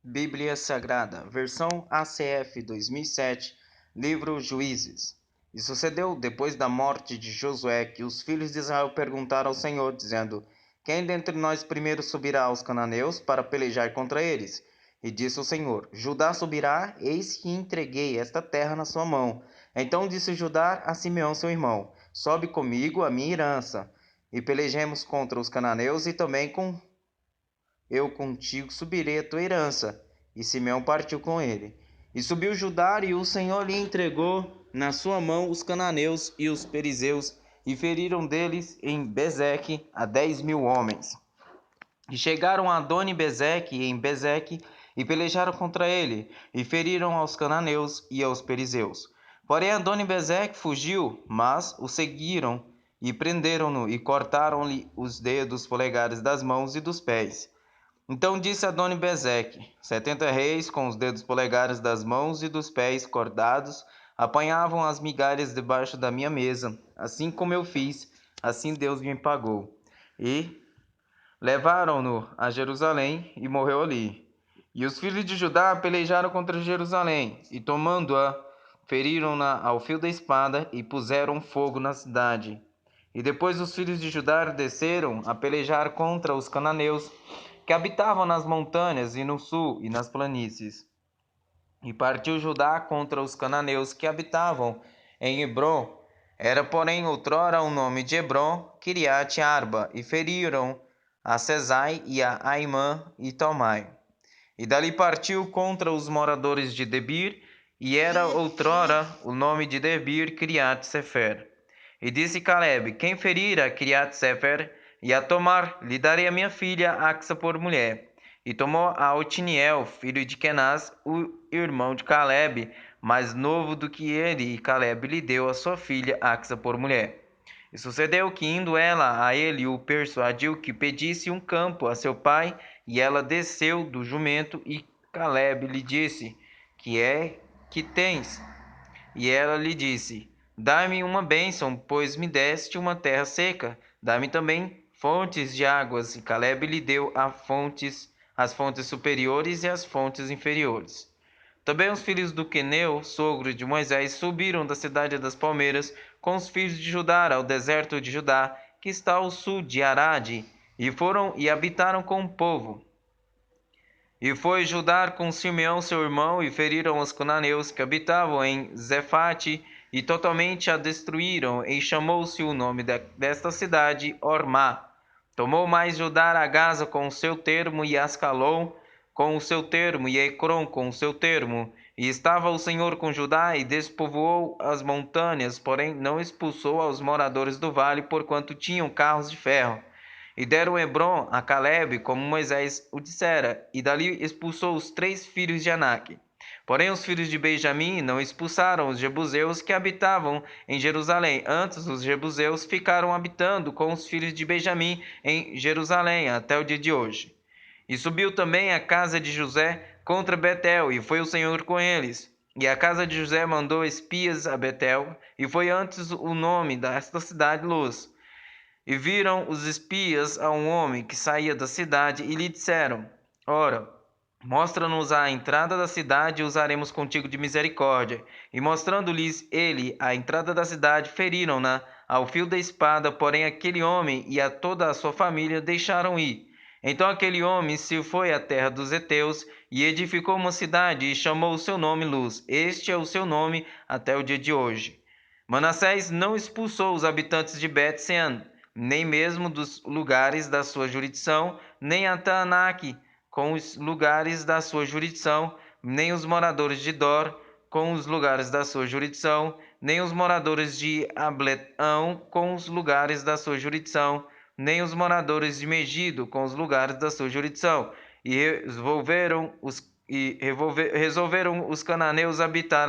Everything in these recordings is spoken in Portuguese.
Bíblia Sagrada, versão ACF 2007, livro Juízes. E sucedeu, depois da morte de Josué, que os filhos de Israel perguntaram ao Senhor, dizendo: Quem dentre nós primeiro subirá aos cananeus para pelejar contra eles? E disse o Senhor: Judá subirá, eis que entreguei esta terra na sua mão. Então disse Judá a Simeão seu irmão: Sobe comigo a minha herança, e pelejemos contra os cananeus, e também eu contigo subirei a tua herança. E Simeão partiu com ele. E subiu Judá, e o Senhor lhe entregou na sua mão os cananeus e os perizeus, e feriram deles em Bezeque a 10.000 homens. E chegaram a Adoni-Bezeque em Bezeque, e pelejaram contra ele, e feriram aos cananeus e aos perizeus. Porém Adoni-Bezeque fugiu, mas o seguiram, e prenderam-no, e cortaram-lhe os dedos polegares das mãos e dos pés. Então disse Adoni-Bezeque: 70 reis, com os dedos polegares das mãos e dos pés cortados, apanhavam as migalhas debaixo da minha mesa. Assim como eu fiz, assim Deus me pagou. E levaram-no a Jerusalém, e morreu ali. E os filhos de Judá pelejaram contra Jerusalém, e tomando-a, feriram-na ao fio da espada, e puseram fogo na cidade. E depois os filhos de Judá desceram a pelejar contra os cananeus, que habitavam nas montanhas e no sul e nas planícies. E partiu Judá contra os cananeus que habitavam em Hebrom. Era, porém, outrora o nome de Hebrom, Kiriate Arba, e feriram a Sesai e a Aimã e Talmai. E dali partiu contra os moradores de Debir, e era outrora o nome de Debir, Kiriate Sefer. E disse Caleb: Quem ferir a Kiriate Sefer e a tomar, lhe darei a minha filha Axa por mulher. E tomou a Otiniel, filho de Kenaz, o irmão de Caleb, mais novo do que ele, e Caleb lhe deu a sua filha Axa por mulher. E sucedeu que, indo ela a ele, o persuadiu que pedisse um campo a seu pai, e ela desceu do jumento, e Caleb lhe disse: Que é que tens? E ela lhe disse: Dá-me uma bênção, pois me deste uma terra seca. Dá-me também fontes de águas. E Caleb lhe deu as fontes superiores e as fontes inferiores. Também os filhos do Queneu, sogro de Moisés, subiram da cidade das palmeiras com os filhos de Judá ao deserto de Judá, que está ao sul de Arade, e foram e habitaram com o povo. E foi Judá com Simeão seu irmão, e feriram os cananeus que habitavam em Zefate, e totalmente a destruíram, e chamou-se o nome desta cidade Ormá. Tomou mais Judá a Gaza com o seu termo, e Ascalon com o seu termo, e Ecrom com o seu termo. E estava o Senhor com Judá, e despovoou as montanhas, porém não expulsou aos moradores do vale, porquanto tinham carros de ferro. E deram Hebrom a Caleb, como Moisés o dissera, e dali expulsou os 3 filhos de Anak. Porém os filhos de Benjamim não expulsaram os jebuseus que habitavam em Jerusalém. Antes os jebuseus ficaram habitando com os filhos de Benjamim em Jerusalém até o dia de hoje. E subiu também a casa de José contra Betel, e foi o Senhor com eles. E a casa de José mandou espias a Betel, e foi antes o nome desta cidade Luz. E viram os espias a um homem que saía da cidade, e lhe disseram: Ora, mostra-nos a entrada da cidade, e usaremos contigo de misericórdia. E mostrando-lhes ele a entrada da cidade, feriram-na ao fio da espada, porém aquele homem e a toda a sua família deixaram ir. Então aquele homem se foi à terra dos heteus, e edificou uma cidade, e chamou o seu nome Luz. Este é o seu nome até o dia de hoje. Manassés não expulsou os habitantes de Bet-Sean, nem mesmo dos lugares da sua jurisdição, nem a Taanaque, com os lugares da sua jurisdição, nem os moradores de Dor, com os lugares da sua jurisdição, nem os moradores de Abletão, com os lugares da sua jurisdição, nem os moradores de Megido, com os lugares da sua jurisdição. E resolveram os cananeus habitar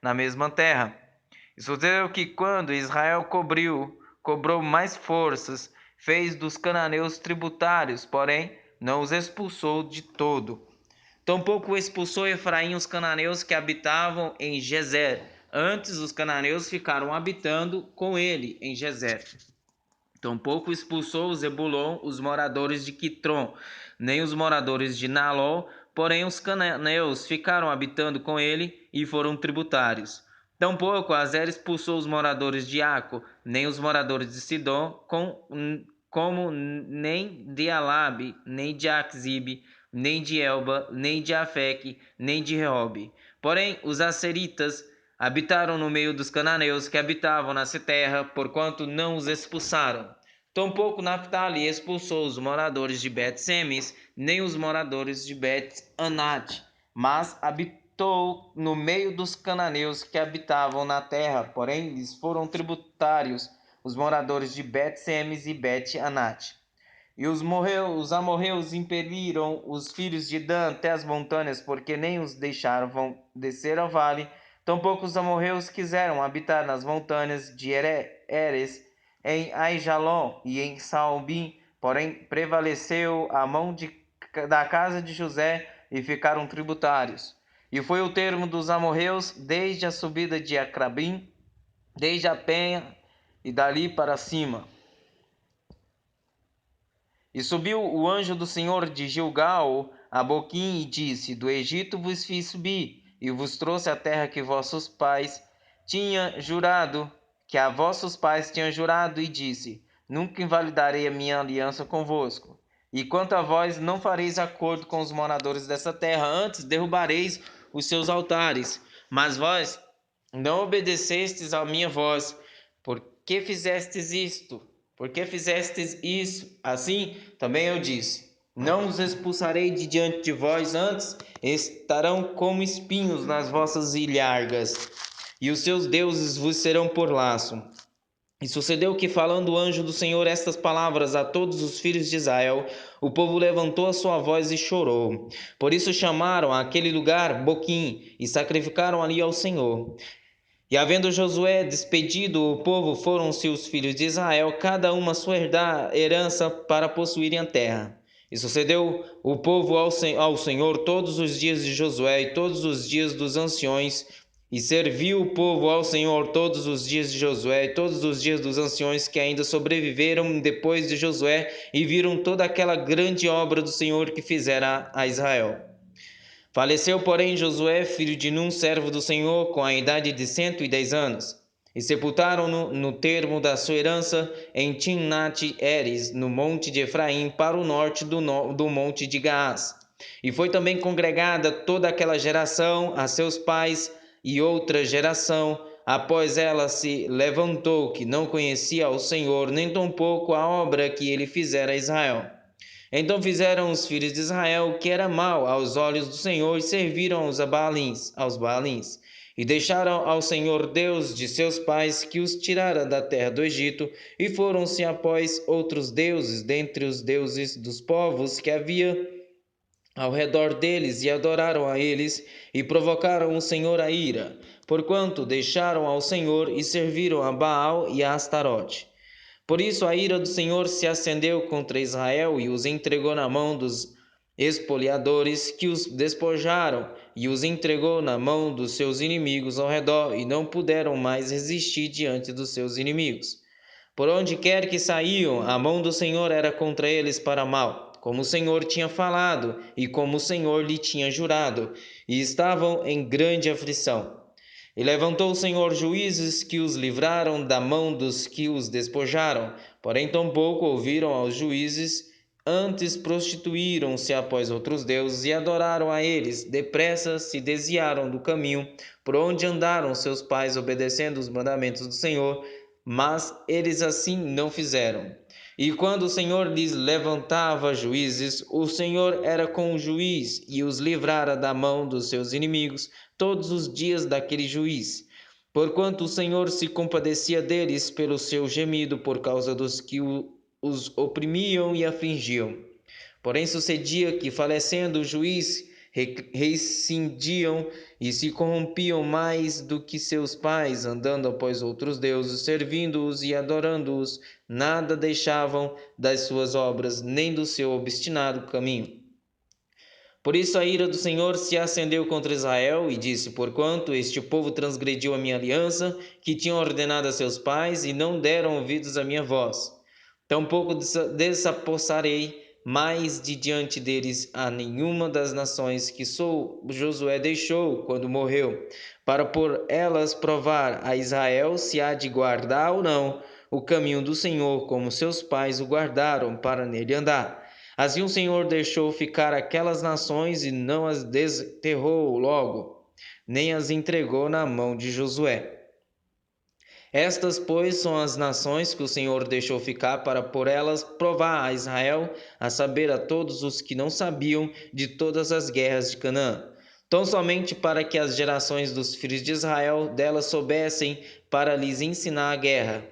na mesma terra. E sucedeu que, quando Israel cobrou mais forças, fez dos cananeus tributários, porém não os expulsou de todo. Tampouco expulsou Efraim os cananeus que habitavam em Gezer. Antes os cananeus ficaram habitando com ele em Gezer. Tampouco expulsou Zebulon os moradores de Quitrom, nem os moradores de Nalol, porém os cananeus ficaram habitando com ele e foram tributários. Tampouco Azer expulsou os moradores de Aco, nem os moradores de Sidom, como nem de Alabe, nem de Axibe, nem de Elba, nem de Afeque, nem de Reobe. Porém, os asseritas habitaram no meio dos cananeus que habitavam nessa terra, porquanto não os expulsaram. Tampouco Naphtali expulsou os moradores de Bet-Semes, nem os moradores de Bet-Anat, mas habitou no meio dos cananeus que habitavam na terra, porém lhes foram tributários os moradores de Bet-Semes e Bet-Anat. E os amorreus impeliram os filhos de Dan até as montanhas, porque nem os deixaram descer ao vale. Tampouco os amorreus quiseram habitar nas montanhas de Eres, em Aijalon e em Saalbim, porém prevaleceu a mão da casa de José e ficaram tributários. E foi o termo dos amorreus desde a subida de Acrabim, desde a penha e dali para cima. E subiu o anjo do Senhor de Gilgal a Boquim e disse: Do Egito vos fiz subir, e vos trouxe a terra que vossos pais tinham jurado, e disse: Nunca invalidarei a minha aliança convosco. E quanto a vós, não fareis acordo com os moradores dessa terra, antes derrubareis os seus altares. Mas vós não obedecestes à minha voz. Por que fizestes isto? Por que fizestes isso? Assim também eu disse: Não os expulsarei de diante de vós, antes estarão como espinhos nas vossas ilhargas, e os seus deuses vos serão por laço. E sucedeu que, falando o anjo do Senhor estas palavras a todos os filhos de Israel, o povo levantou a sua voz e chorou. Por isso chamaram aquele lugar Boquim, e sacrificaram ali ao Senhor. E havendo Josué despedido o povo, foram-se os filhos de Israel, cada uma a sua herança, para possuírem a terra. E sucedeu o povo ao Senhor todos os dias de Josué e todos os dias dos anciões, e serviu o povo ao Senhor todos os dias de Josué e todos os dias dos anciões que ainda sobreviveram depois de Josué, e viram toda aquela grande obra do Senhor que fizera a Israel. Faleceu, porém, Josué, filho de Num, servo do Senhor, com a idade de 110 anos. E sepultaram-no no termo da sua herança, em Timnat-Heres, no monte de Efraim, para o norte do monte de Gaás. E foi também congregada toda aquela geração a seus pais, e outra geração, após ela se levantou, que não conhecia ao Senhor, nem tampouco a obra que ele fizera a Israel. Então fizeram os filhos de Israel o que era mal aos olhos do Senhor, e serviram aos Baalins, e deixaram ao Senhor Deus de seus pais, que os tirara da terra do Egito, e foram-se após outros deuses dentre os deuses dos povos que havia ao redor deles, e adoraram a eles, e provocaram o Senhor a ira, porquanto deixaram ao Senhor e serviram a Baal e a Astarote. Por isso a ira do Senhor se acendeu contra Israel e os entregou na mão dos espoliadores, que os despojaram, e os entregou na mão dos seus inimigos ao redor, e não puderam mais resistir diante dos seus inimigos. Por onde quer que saíam, a mão do Senhor era contra eles para mal, como o Senhor tinha falado e como o Senhor lhe tinha jurado, e estavam em grande aflição. E levantou o Senhor juízes que os livraram da mão dos que os despojaram, porém tampouco ouviram aos juízes, antes prostituíram-se após outros deuses e adoraram a eles. Depressa se desviaram do caminho por onde andaram seus pais, obedecendo os mandamentos do Senhor, mas eles assim não fizeram. E quando o Senhor lhes levantava juízes, o Senhor era com o juiz e os livrara da mão dos seus inimigos todos os dias daquele juiz. Porquanto o Senhor se compadecia deles pelo seu gemido, por causa dos que os oprimiam e afligiam. Porém sucedia que, falecendo o juiz, rescindiam e se corrompiam mais do que seus pais, andando após outros deuses, servindo-os e adorando-os, nada deixavam das suas obras, nem do seu obstinado caminho. Por isso a ira do Senhor se acendeu contra Israel e disse: Porquanto este povo transgrediu a minha aliança, que tinha ordenado a seus pais, e não deram ouvidos à minha voz, tampouco desapossarei mais de diante deles a nenhuma das nações que Josué deixou quando morreu, para por elas provar a Israel se há de guardar ou não o caminho do Senhor, como seus pais o guardaram para nele andar. Assim o Senhor deixou ficar aquelas nações e não as desterrou logo, nem as entregou na mão de Josué. Estas, pois, são as nações que o Senhor deixou ficar para por elas provar a Israel, a saber, a todos os que não sabiam de todas as guerras de Canaã. Tão somente para que as gerações dos filhos de Israel delas soubessem, para lhes ensinar a guerra.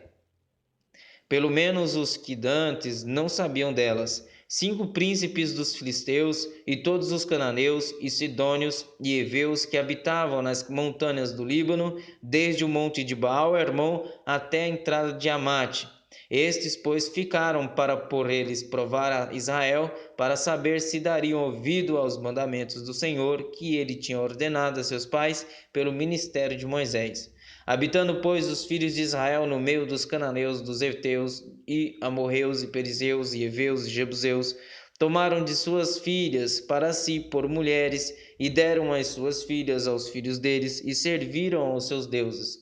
Pelo menos os que dantes não sabiam delas. 5 príncipes dos filisteus e todos os cananeus e sidônios e heveus que habitavam nas montanhas do Líbano, desde o monte de Baal-Hermon até a entrada de Amate. Estes, pois, ficaram para por eles provar a Israel, para saber se dariam ouvido aos mandamentos do Senhor, que ele tinha ordenado a seus pais pelo ministério de Moisés. Habitando, pois, os filhos de Israel no meio dos cananeus, dos heteus, e amorreus, e perizeus, e heveus, e jebuseus, tomaram de suas filhas para si por mulheres, e deram as suas filhas aos filhos deles, e serviram aos seus deuses.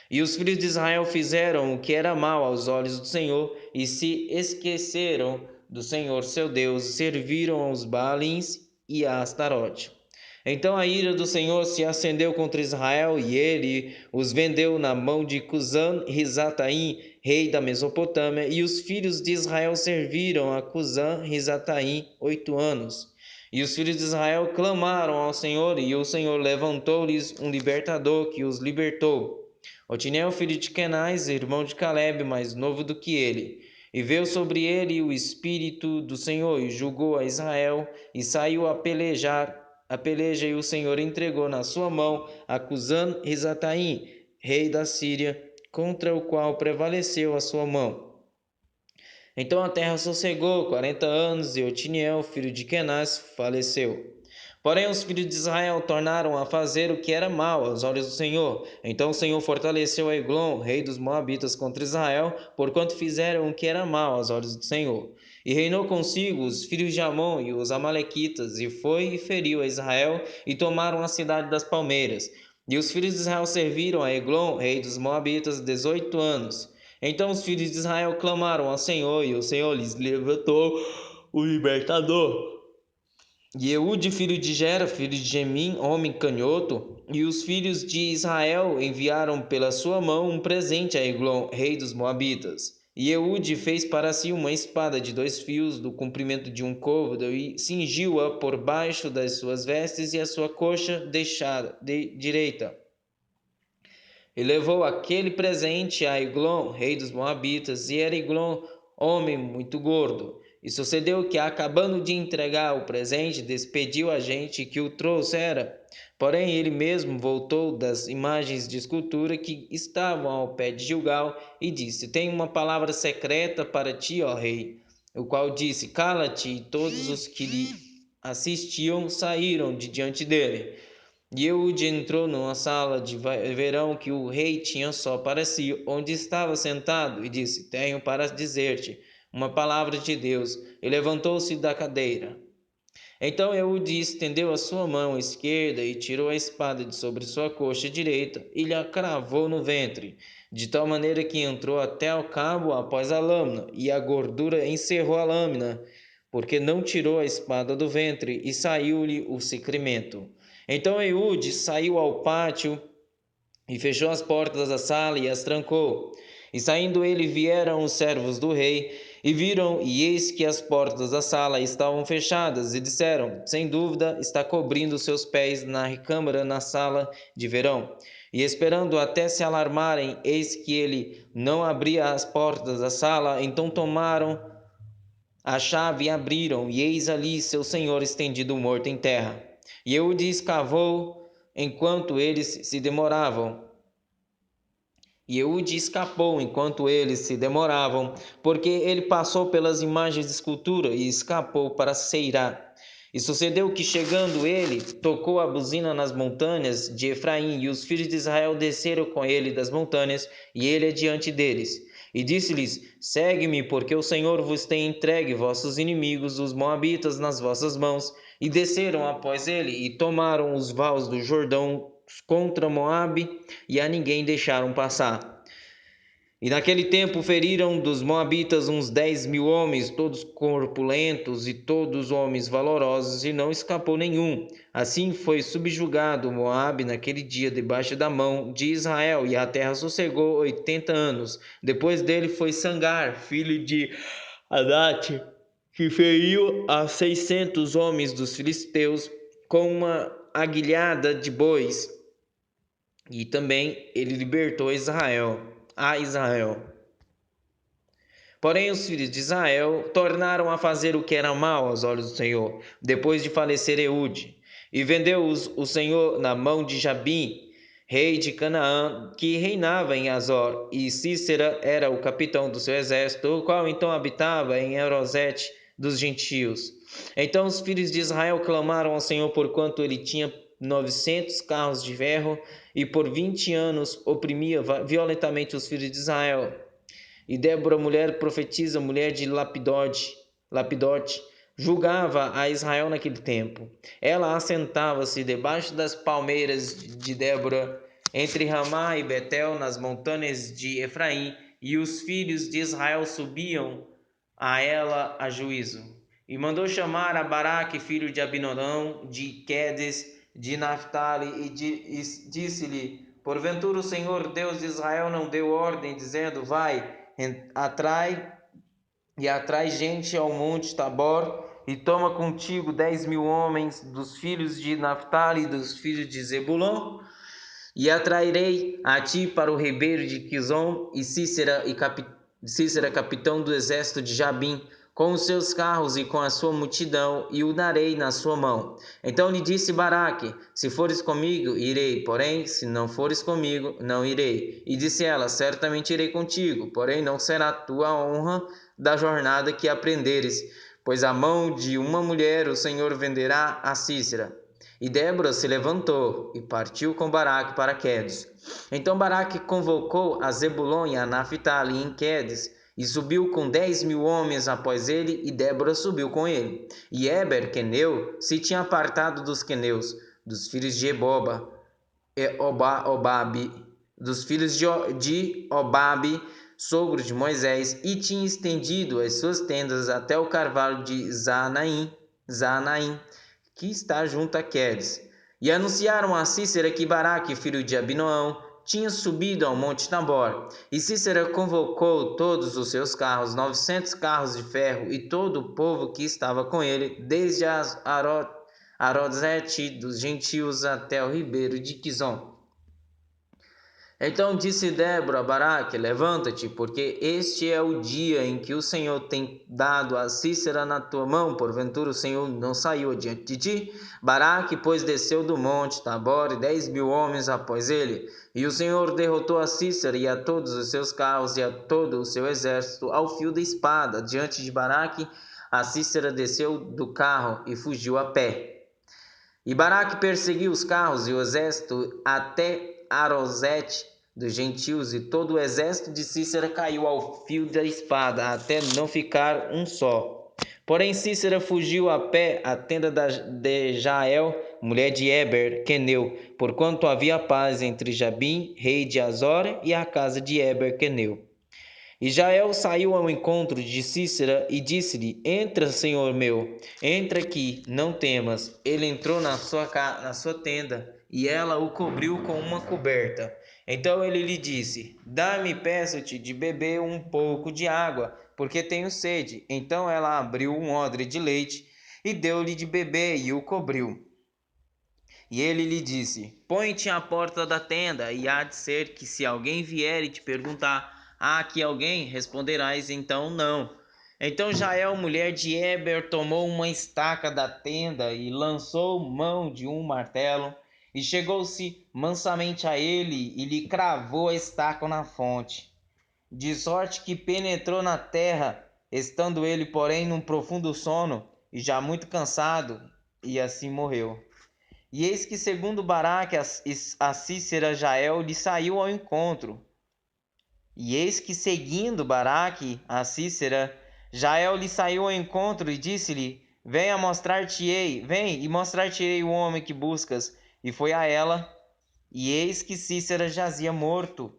E os filhos de Israel fizeram o que era mal aos olhos do Senhor, e se esqueceram do Senhor seu Deus, serviram aos Baalins e a Astarote. Então a ira do Senhor se acendeu contra Israel, e ele os vendeu na mão de Cusã-Risataim, rei da Mesopotâmia, e os filhos de Israel serviram a Cusã-Risataim 8 anos. E os filhos de Israel clamaram ao Senhor, e o Senhor levantou-lhes um libertador que os libertou. Otiniel, filho de Kenaz, irmão de Caleb, mais novo do que ele. E veio sobre ele o Espírito do Senhor, e julgou a Israel, e saiu a peleja, e o Senhor entregou na sua mão a Cusã-Risataim, rei da Síria, contra o qual prevaleceu a sua mão. Então a terra sossegou 40 anos, e Otiniel, filho de Kenaz, faleceu. Porém os filhos de Israel tornaram a fazer o que era mal aos olhos do Senhor. Então o Senhor fortaleceu Eglon, rei dos Moabitas, contra Israel, porquanto fizeram o que era mal aos olhos do Senhor. E reinou consigo os filhos de Amon e os amalequitas, e foi e feriu a Israel, e tomaram a cidade das palmeiras. E os filhos de Israel serviram a Eglon, rei dos Moabitas, 18 anos. Então os filhos de Israel clamaram ao Senhor, e o Senhor lhes levantou o libertador. Eude, filho de Gera, filho de Gemim, homem canhoto, e os filhos de Israel enviaram pela sua mão um presente a Eglon, rei dos Moabitas. E Eude fez para si uma espada de 2 fios do comprimento de um côvado, e cingiu-a por baixo das suas vestes e a sua coxa deixada direita. E levou aquele presente a Eglon, rei dos Moabitas, e era Eglon homem muito gordo. E sucedeu que, acabando de entregar o presente, despediu a gente que o trouxera. Porém, ele mesmo voltou das imagens de escultura que estavam ao pé de Gilgal e disse: Tenho uma palavra secreta para ti, ó rei. O qual disse: Cala-te, e todos os que lhe assistiam saíram de diante dele. E Eude entrou numa sala de verão que o rei tinha só para si, onde estava sentado, e disse: Tenho para dizer-te uma palavra de Deus, e levantou-se da cadeira. Então Eude estendeu a sua mão esquerda e tirou a espada de sobre sua coxa direita e lhe a cravou no ventre, de tal maneira que entrou até ao cabo após a lâmina, e a gordura encerrou a lâmina, porque não tirou a espada do ventre, e saiu-lhe o sacramento. Então Eude saiu ao pátio e fechou as portas da sala e as trancou. E saindo ele vieram os servos do rei, e viram, e eis que as portas da sala estavam fechadas, e disseram: Sem dúvida está cobrindo seus pés na recâmara na sala de verão. E esperando até se alarmarem, eis que ele não abria as portas da sala, então tomaram a chave e abriram, e eis ali seu senhor estendido morto em terra. E Eude escavou enquanto eles se demoravam. E Eude escapou enquanto eles se demoravam, porque ele passou pelas imagens de escultura e escapou para Seirá. E sucedeu que, chegando ele, tocou a buzina nas montanhas de Efraim, e os filhos de Israel desceram com ele das montanhas, e ele adiante deles. E disse-lhes: Segue-me, porque o Senhor vos tem entregue vossos inimigos, os moabitas, nas vossas mãos. E desceram após ele, e tomaram os vales do Jordão contra Moabe, e a ninguém deixaram passar. E naquele tempo feriram dos moabitas uns 10.000 homens, todos corpulentos e todos homens valorosos, e não escapou nenhum. Assim foi subjugado Moabe naquele dia debaixo da mão de Israel, e a terra sossegou 80 anos. Depois dele foi Sangar, filho de Hadate, que feriu a 600 homens dos filisteus com uma aguilhada de bois. E também ele libertou Israel. Porém, os filhos de Israel tornaram a fazer o que era mal aos olhos do Senhor, depois de falecer Eude. E vendeu-os o Senhor na mão de Jabim, rei de Canaã, que reinava em Azor, e Cícera era o capitão do seu exército, o qual então habitava em Erosete dos gentios. Então os filhos de Israel clamaram ao Senhor, porquanto ele tinha 900 carros de ferro, e por 20 anos oprimia violentamente os filhos de Israel. E Débora, mulher profetisa, mulher de Lapidote, julgava a Israel naquele tempo. Ela assentava-se debaixo das palmeiras de Débora, entre Ramá e Betel, nas montanhas de Efraim, e os filhos de Israel subiam a ela a juízo. E mandou chamar a Baraque, filho de Abinadão, de Quedes, de Naphtali, e disse-lhe: Porventura o Senhor Deus de Israel não deu ordem, dizendo: Vai, atrai gente ao monte Tabor, e toma contigo 10.000 homens dos filhos de Naphtali e dos filhos de Zebulon, e atrairei a ti para o ribeiro de Quizon, e Cícera, capitão do exército de Jabim, com os seus carros e com a sua multidão, e o darei na sua mão. Então lhe disse Baraque: Se fores comigo, irei, porém, se não fores comigo, não irei. E disse ela: Certamente irei contigo, porém não será tua honra da jornada que aprenderes, pois a mão de uma mulher o Senhor venderá a Cícera. E Débora se levantou e partiu com Baraque para Quedes. Então Baraque convocou a Zebulon e a Naphtali em Quedes, e subiu com 10.000 homens após ele, e Débora subiu com ele. E Eber, queneu, se tinha apartado dos queneus, dos filhos de Eboba, dos filhos de Obabe, sogro de Moisés, e tinha estendido as suas tendas até o carvalho de Zanaim, que está junto a Quedes. E anunciaram a Cícera que Baraque, filho de Abinoão, tinha subido ao monte Tabor. E Cícera convocou todos os seus carros, 900 carros de ferro, e todo o povo que estava com ele, desde Arosete dos gentios até o ribeiro de Quizon. Então disse Débora a Baraque: Levanta-te, porque este é o dia em que o Senhor tem dado a Cícera na tua mão. Porventura o Senhor não saiu adiante de ti? Baraque, pois, desceu do monte Tabor, e 10.000 homens após ele. E o Senhor derrotou a Cícera e a todos os seus carros e a todo o seu exército ao fio da espada. Diante de Baraque, a Cícera desceu do carro e fugiu a pé. E Baraque perseguiu os carros e o exército até Arosete dos gentios, e todo o exército de Cícera caiu ao fio da espada, até não ficar um só. Porém Cícera fugiu a pé à tenda de Jael, mulher de Eber, queneu, porquanto havia paz entre Jabim, rei de Azor, e a casa de Eber, queneu. E Jael saiu ao encontro de Cícera e disse-lhe: Entra, senhor meu, entra aqui, não temas. Ele entrou na sua tenda, e ela o cobriu com uma coberta. Então ele lhe disse: Dá-me, peço-te, de beber um pouco de água, porque tenho sede. Então ela abriu um odre de leite e deu-lhe de beber, e o cobriu. E ele lhe disse: Põe-te à porta da tenda, e há de ser que, se alguém vier e te perguntar: Há aqui alguém? Responderás então: Não. Então Jael, mulher de Eber, tomou uma estaca da tenda e lançou mão de um martelo, e chegou-se mansamente a ele e lhe cravou a estaca na fonte, de sorte que penetrou na terra, estando ele, porém, num profundo sono, e já muito cansado, e assim morreu. E eis que, segundo Baraque, a Cícera, Jael lhe saiu ao encontro, E eis que, seguindo Baraque a Sísera, Jael lhe saiu ao encontro e disse-lhe: vem e mostrar-te-ei o homem que buscas. E foi a ela, e eis que Sísera jazia morto,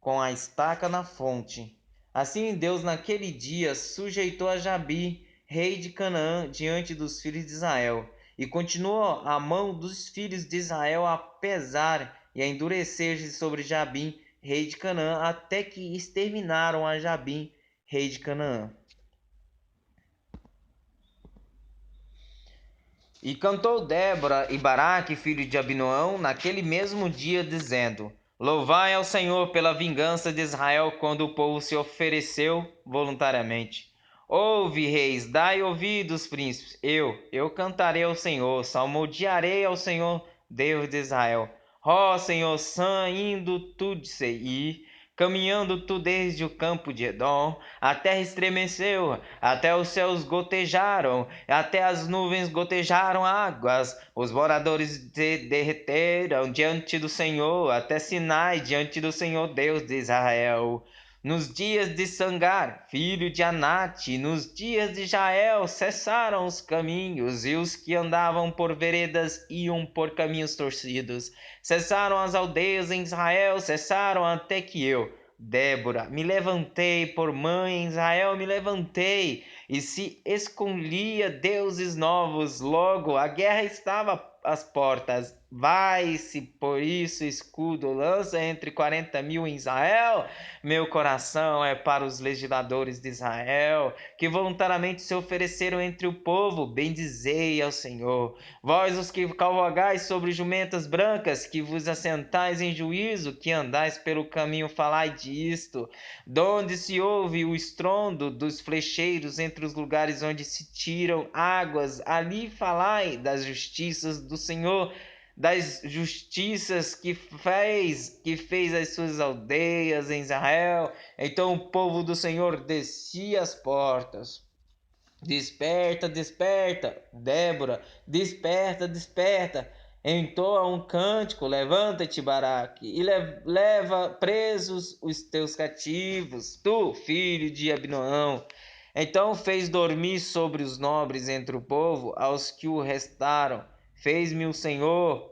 com a estaca na fonte. Assim Deus naquele dia sujeitou a Jabi, rei de Canaã, diante dos filhos de Israel. E continuou a mão dos filhos de Israel a pesar e a endurecer-se sobre Jabim, rei de Canaã, até que exterminaram a Jabim, rei de Canaã. E cantou Débora e Baraque, filho de Abinoão, naquele mesmo dia, dizendo: louvai ao Senhor pela vingança de Israel, quando o povo se ofereceu voluntariamente. Ouve, reis, dai ouvidos, príncipes. Eu cantarei ao Senhor, salmodiarei ao Senhor, Deus de Israel. Ó Senhor, saindo tu de Seir, caminhando tu desde o campo de Edom, a terra estremeceu, até os céus gotejaram, até as nuvens gotejaram águas, os moradores se derreteram diante do Senhor, até Sinai, diante do Senhor Deus de Israel. Nos dias de Sangar, filho de Anate, nos dias de Jael, cessaram os caminhos, e os que andavam por veredas iam por caminhos torcidos. Cessaram as aldeias em Israel, cessaram até que eu, Débora, me levantei por mãe em Israel, me levantei, e se escolhia deuses novos. Logo a guerra estava às portas. Vai-se, por isso, escudo, lança entre 40.000 em Israel. Meu coração é para os legisladores de Israel, que voluntariamente se ofereceram entre o povo. Bendizei ao Senhor. Vós, os que cavalgais sobre jumentas brancas, que vos assentais em juízo, que andais pelo caminho, falai disto. Donde se ouve o estrondo dos flecheiros entre os lugares onde se tiram águas, ali falai das justiças do Senhor, das justiças que fez as suas aldeias em Israel. Então o povo do Senhor descia as portas. Desperta, desperta, Débora, desperta, desperta. Entoa um cântico, levanta-te, Baraque, e leva presos os teus cativos, tu, filho de Abinoão. Então fez dormir sobre os nobres entre o povo, aos que o restaram. Fez-me o Senhor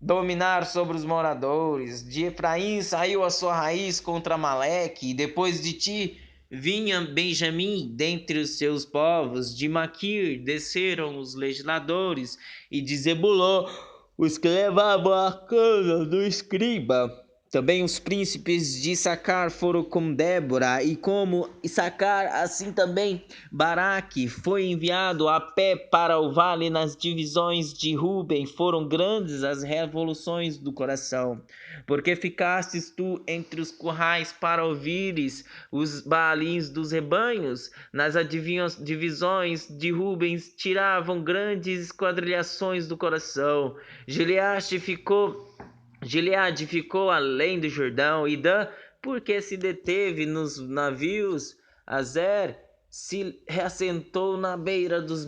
dominar sobre os moradores. De Efraim saiu a sua raiz contra Amaleque, e depois de ti vinha Benjamim dentre os seus povos. De Maquir desceram os legisladores, e de Zebulon os que levavam a cana do escriba. Também os príncipes de Issacar foram com Débora, e como Issacar, assim também Baraque foi enviado a pé para o vale. Nas divisões de Ruben foram grandes as revoluções do coração, porque ficastes tu entre os currais para ouvires os baalins dos rebanhos. Nas divisões de Rubens tiravam grandes esquadrilhações do coração. Gileade ficou além do Jordão, e Dan, porque se deteve nos navios. Azer se reassentou na beira dos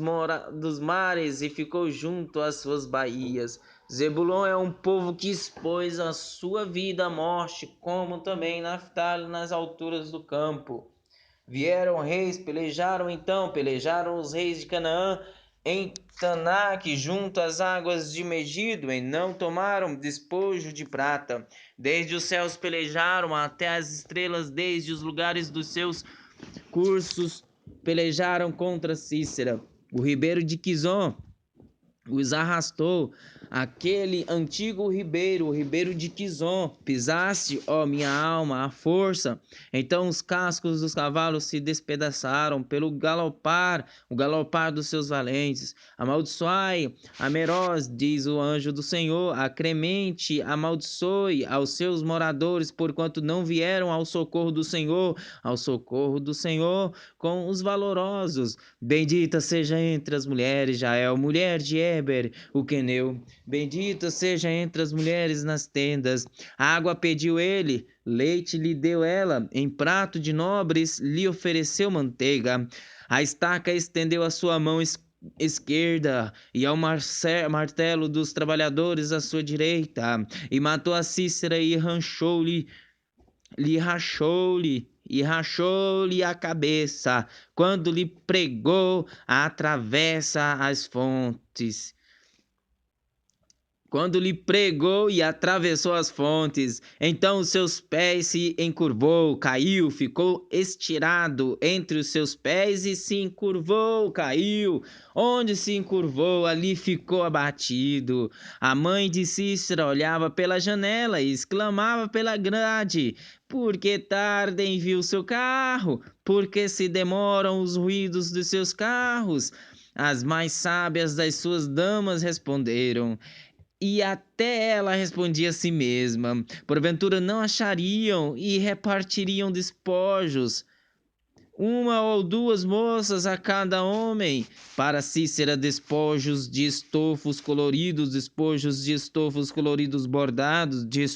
mares e ficou junto às suas baías. Zebulon é um povo que expôs a sua vida à morte, como também Naftali nas alturas do campo. Vieram reis, pelejaram os reis de Canaã em Tanak, junto às águas de Megido, e não tomaram despojo de prata. Desde os céus pelejaram até as estrelas, desde os lugares dos seus cursos pelejaram contra Cícera. O ribeiro de Quizon os arrastou, aquele antigo ribeiro, o ribeiro de Quizon. Pisaste, ó minha alma, a força. Então os cascos dos cavalos se despedaçaram pelo galopar, o galopar dos seus valentes. Amaldiçoai a Meroz, diz o anjo do Senhor, a Cremente amaldiçoe aos seus moradores, porquanto não vieram ao socorro do Senhor, com os valorosos. Bendita seja entre as mulheres Jael, mulher de Eber, o queneu. Bendita seja entre as mulheres nas tendas. Água pediu ele, leite lhe deu ela, em prato de nobres lhe ofereceu manteiga. A estaca estendeu a sua mão esquerda, e ao martelo dos trabalhadores à sua direita, e matou a Cícera e ranchou-lhe rachou-lhe a cabeça, quando lhe pregou a travessa as fontes. Quando lhe pregou e atravessou as fontes, então os seus pés se encurvou, caiu, ficou estirado entre os seus pés e se encurvou, caiu. Onde se encurvou, ali ficou abatido. A mãe de Cícera olhava pela janela e exclamava pela grade: por que tardem envia o seu carro? Por que se demoram os ruídos dos seus carros? As mais sábias das suas damas responderam. E até ela respondia a si mesma: porventura não achariam e repartiriam despojos, uma ou duas moças a cada homem, para Cícera despojos de estofos coloridos bordados, de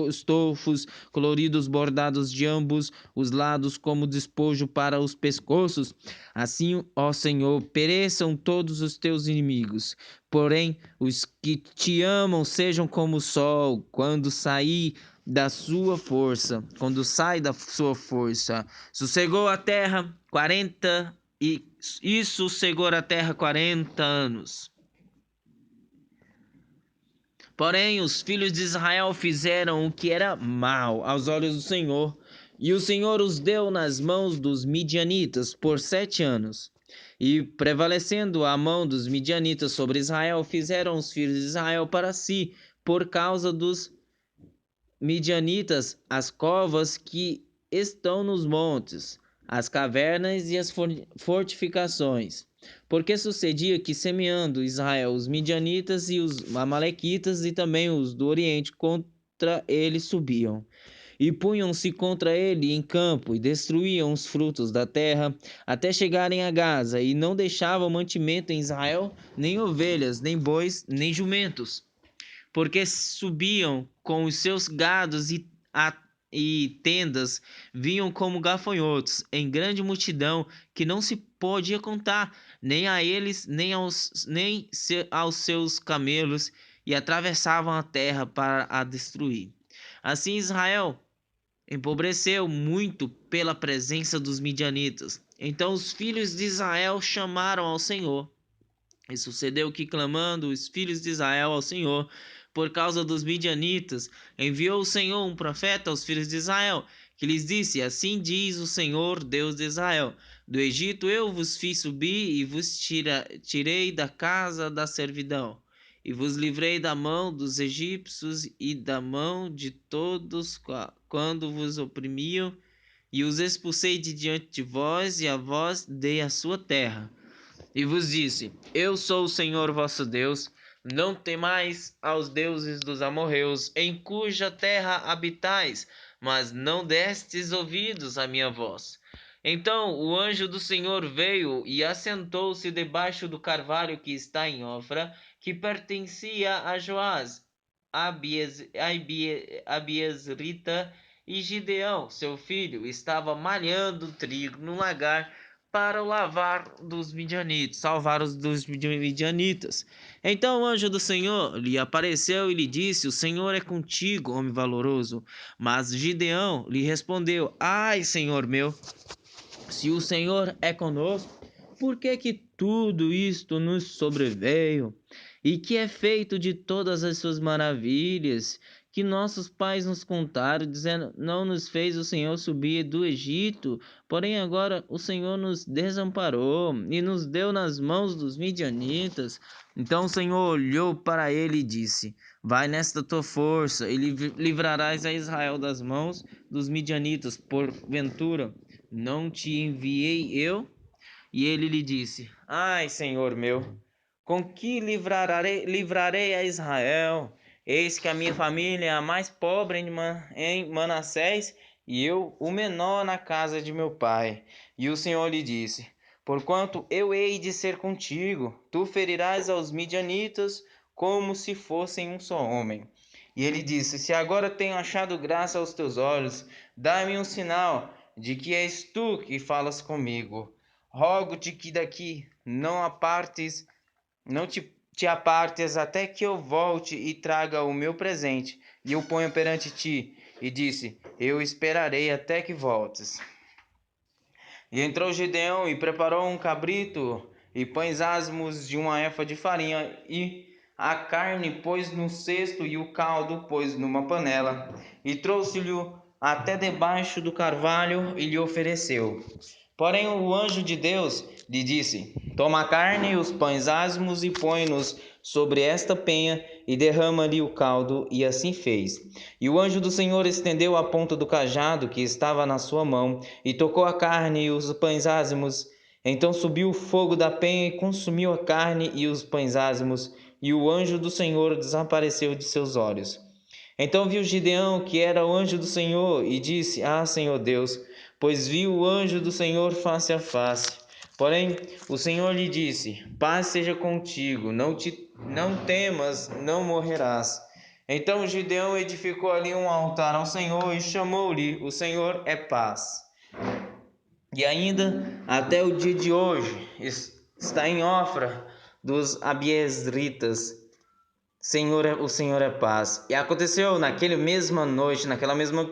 estofos coloridos bordados de ambos os lados como despojo para os pescoços. Assim, ó Senhor, pereçam todos os teus inimigos. Porém, os que te amam sejam como o sol, quando sai da sua força. Sossegou a terra 40 anos. Porém, os filhos de Israel fizeram o que era mal aos olhos do Senhor, e o Senhor os deu nas mãos dos midianitas por 7 anos. E prevalecendo a mão dos midianitas sobre Israel, fizeram os filhos de Israel para si, por causa dos midianitas, as covas que estão nos montes, as cavernas e as fortificações. Porque sucedia que, semeando Israel os midianitas e os amalequitas e também os do Oriente contra ele subiam, e punham-se contra ele em campo, e destruíam os frutos da terra, até chegarem a Gaza, e não deixavam mantimento em Israel, nem ovelhas, nem bois, nem jumentos, porque subiam com os seus gados e tendas, vinham como gafanhotos, em grande multidão, que não se podia contar, nem a eles, nem aos seus camelos, e atravessavam a terra para a destruir. Assim Israel empobreceu muito pela presença dos midianitas. Então os filhos de Israel chamaram ao Senhor. E sucedeu que, clamando os filhos de Israel ao Senhor por causa dos midianitas, enviou o Senhor um profeta aos filhos de Israel, que lhes disse: assim diz o Senhor, Deus de Israel: do Egito eu vos fiz subir e vos tirei da casa da servidão, e vos livrei da mão dos egípcios e da mão de todos quando vos oprimiam, e os expulsei de diante de vós, e a vós dei a sua terra. E vos disse: eu sou o Senhor vosso Deus. Não temais aos deuses dos amorreus, em cuja terra habitais, mas não destes ouvidos à minha voz. Então o anjo do Senhor veio e assentou-se debaixo do carvalho que está em Ofra, que pertencia a Joás, Abiezrita, e Gideão, seu filho, estava malhando trigo no lagar para o salvar os dos midianitas. Então o anjo do Senhor lhe apareceu e lhe disse: o Senhor é contigo, homem valoroso. Mas Gideão lhe respondeu: ai, Senhor meu, se o Senhor é conosco, por que tudo isto nos sobreveio? E que é feito de todas as suas maravilhas que nossos pais nos contaram, dizendo: não nos fez o Senhor subir do Egito, porém agora o Senhor nos desamparou e nos deu nas mãos dos midianitas. Então o Senhor olhou para ele e disse: vai nesta tua força e livrarás a Israel das mãos dos midianitas. Porventura não te enviei eu? E ele lhe disse: ai, Senhor meu, com que livrarei a Israel? Eis que a minha família é a mais pobre em Manassés, e eu o menor na casa de meu pai. E o Senhor lhe disse: porquanto eu hei de ser contigo, tu ferirás aos midianitas como se fossem um só homem. E ele disse: se agora tenho achado graça aos teus olhos, dá-me um sinal de que és tu que falas comigo. Rogo-te que daqui não te apartes até que eu volte e traga o meu presente e o ponha perante ti. e disse: Eu esperarei até que voltes. E entrou Gideão e preparou um cabrito e pães asmos de uma efa de farinha, e a carne pôs no cesto e o caldo pôs numa panela, e trouxe-lhe até debaixo do carvalho e lhe ofereceu. Porém o anjo de Deus lhe disse: Toma a carne e os pães asmos e põe-nos sobre esta penha e derrama-lhe o caldo. E assim fez. E o anjo do Senhor estendeu a ponta do cajado que estava na sua mão e tocou a carne e os pães asmos. Então subiu o fogo da penha e consumiu a carne e os pães asmos, e o anjo do Senhor desapareceu de seus olhos. Então viu Gideão que era o anjo do Senhor e disse: Ah, Senhor Deus, pois viu o anjo do Senhor face a face. Porém, o Senhor lhe disse: Paz seja contigo, não temas, não morrerás. Então Gideão edificou ali um altar ao Senhor e chamou-lhe: O Senhor é paz. E ainda até o dia de hoje está em Ofra dos Abiezritas. O Senhor é paz. E aconteceu naquela mesma noite,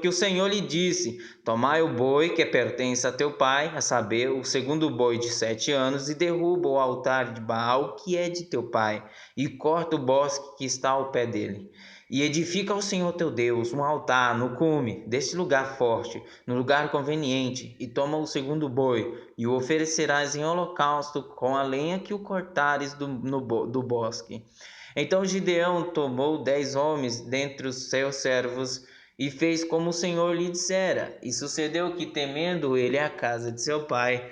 que o Senhor lhe disse: Tomai o boi que pertence a teu pai, a saber, o segundo boi de 7 anos, e derruba o altar de Baal que é de teu pai, e corta o bosque que está ao pé dele. E edifica ao Senhor teu Deus um altar no cume deste lugar forte, no lugar conveniente, e toma o segundo boi, e o oferecerás em holocausto com a lenha que o cortares do bosque. Então Gideão tomou 10 homens dentre os seus servos e fez como o Senhor lhe dissera. E sucedeu que, temendo ele a casa de seu pai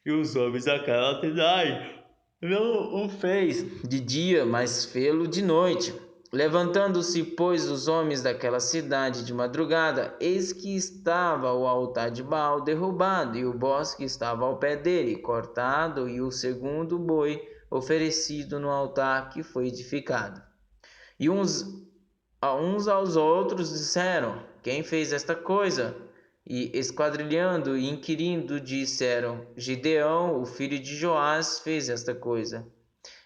e os homens daquela cidade, não o fez de dia, mas fê-lo de noite. Levantando-se, pois, os homens daquela cidade de madrugada, eis que estava o altar de Baal derrubado, e o bosque estava ao pé dele, cortado, e o segundo boi oferecido no altar que foi edificado. E uns aos outros disseram: Quem fez esta coisa? E esquadrilhando e inquirindo, disseram: Gideão, o filho de Joás, fez esta coisa.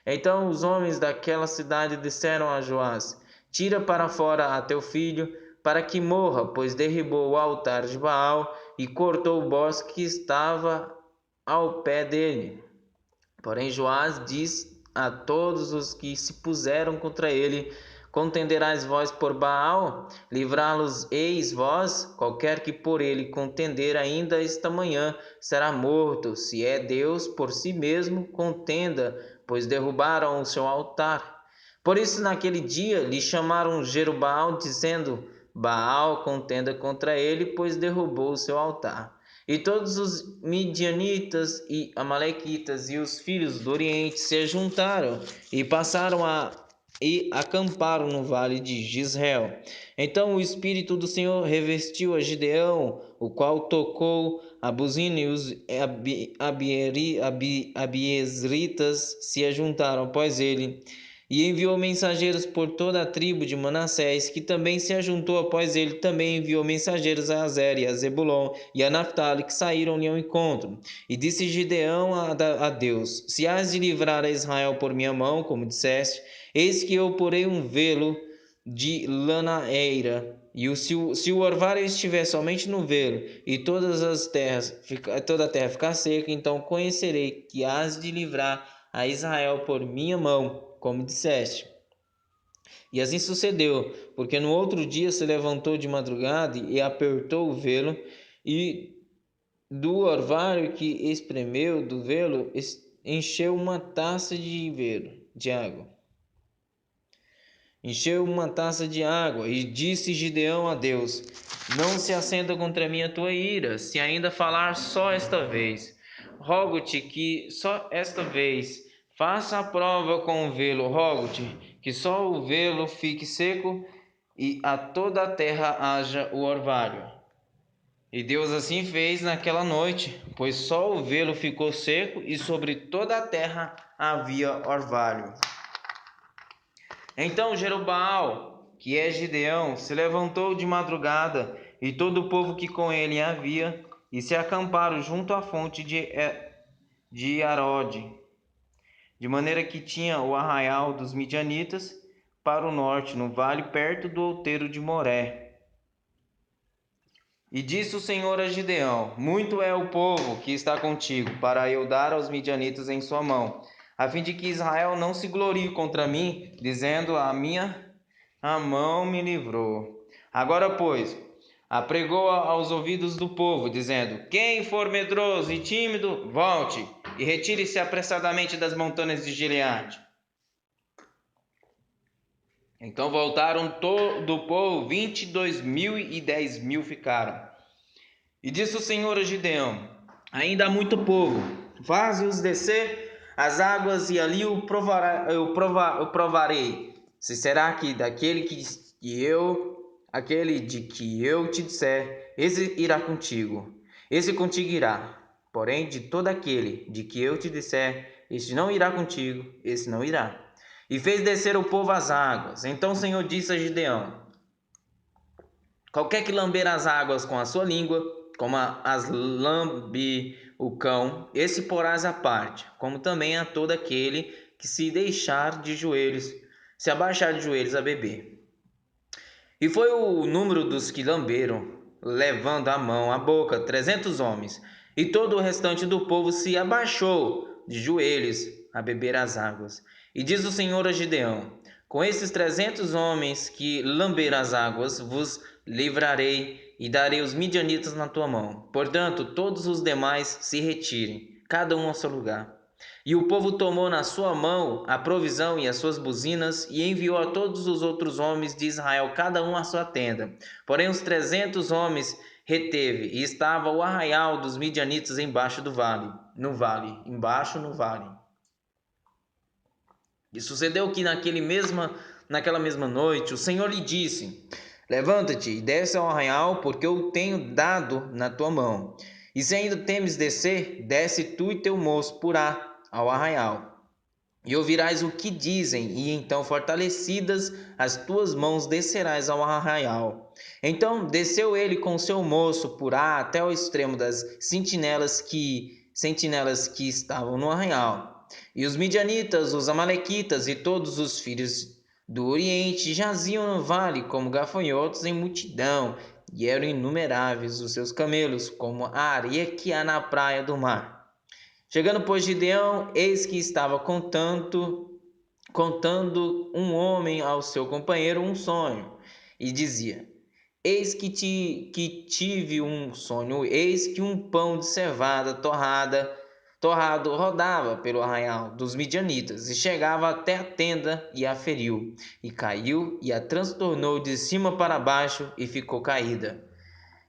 Então os homens daquela cidade disseram a Joás: Tira para fora a teu filho, para que morra, pois derribou o altar de Baal e cortou o bosque que estava ao pé dele. Porém Joás diz a todos os que se puseram contra ele: Contenderás vós por Baal? Livrá-los-eis vós? Qualquer que por ele contender ainda esta manhã será morto. Se é Deus por si mesmo, contenda, pois derrubaram o seu altar. Por isso naquele dia lhe chamaram Jerubbaal, dizendo: Baal contenda contra ele, pois derrubou o seu altar. E todos os midianitas e amalequitas e os filhos do Oriente se juntaram e acamparam no vale de Jezreel. Então o Espírito do Senhor revestiu a Gideão, o qual tocou a buzina, e os abiezritas se ajuntaram após ele. E enviou mensageiros por toda a tribo de Manassés, que também se ajuntou após ele. Também enviou mensageiros a Azer e a Zebulon e a Naphtali, que saíram-lhe ao encontro. E disse Gideão a Deus: Se hás de livrar a Israel por minha mão, como disseste, eis que eu porei um velo de lanaeira, e se o orvalho estiver somente no velo, e toda a terra ficar seca, então conhecerei que hás de livrar a Israel por minha mão, como disseste. E assim sucedeu, porque no outro dia se levantou de madrugada e apertou o velo, e do orvalho que espremeu do velo encheu uma taça de água. Encheu uma taça de água, e disse Gideão a Deus: Não se acenda contra mim a tua ira, se ainda falar só esta vez. Rogo-te que só esta vez faça a prova com o velo. Rogo-te que só o velo fique seco e a toda a terra haja o orvalho. E Deus assim fez naquela noite, pois só o velo ficou seco e sobre toda a terra havia orvalho. Então Jerubbaal, que é Gideão, se levantou de madrugada, e todo o povo que com ele havia, e se acamparam junto à fonte de Arode, de maneira que tinha o arraial dos midianitas para o norte, no vale perto do outeiro de Moré. E disse o Senhor a Gideão: muito é o povo que está contigo, para eu dar aos midianitas em sua mão, a fim de que Israel não se glorie contra mim, dizendo: a mão me livrou. Agora, pois, apregou aos ouvidos do povo, dizendo: quem for medroso e tímido, volte e retire-se apressadamente das montanhas de Gileade. Então voltaram todo o povo, 22.000 e 10.000 ficaram. E disse o Senhor a Gideão: ainda há muito povo, faze-os descer as águas, e ali eu provarei, se será que aquele de que eu te disser, esse irá contigo, esse contigo irá. Porém, de todo aquele de que eu te disser, este não irá contigo, esse não irá. E fez descer o povo às águas. Então o Senhor disse a Gideão: qualquer que lamber as águas com a sua língua, como as lambe o cão, esse porás à parte, como também a todo aquele que se abaixar de joelhos a beber. E foi o número dos que lamberam, levando a mão à boca, 300 homens, e todo o restante do povo se abaixou de joelhos a beber as águas. E diz o Senhor a Gideão: com esses 300 homens que lamberam as águas, vos livrarei e darei os midianitas na tua mão. Portanto, todos os demais se retirem, cada um ao seu lugar. E o povo tomou na sua mão a provisão e as suas buzinas, e enviou a todos os outros homens de Israel, cada um à sua tenda. Porém, os 300 homens reteve, e estava o arraial dos midianitas embaixo do vale, no vale. E sucedeu que naquela mesma noite o Senhor lhe disse: levanta-te e desce ao arraial, porque eu tenho dado na tua mão. E se ainda temes descer, desce tu e teu moço Purá ao arraial. E ouvirás o que dizem, e então, fortalecidas as tuas mãos, descerás ao arraial. Então desceu ele com seu moço Purá até o extremo das sentinelas que estavam no arraial. E os midianitas, os amalequitas e todos os filhos do Oriente jaziam no vale como gafanhotos em multidão, e eram inumeráveis os seus camelos, como a areia que há na praia do mar. Chegando, pois, Gideão, eis que estava contando um homem ao seu companheiro um sonho, e dizia: eis que tive um sonho, eis que um pão de cevada torrado rodava pelo arraial dos midianitas, e chegava até a tenda e a feriu, e caiu e a transtornou de cima para baixo, e ficou caída.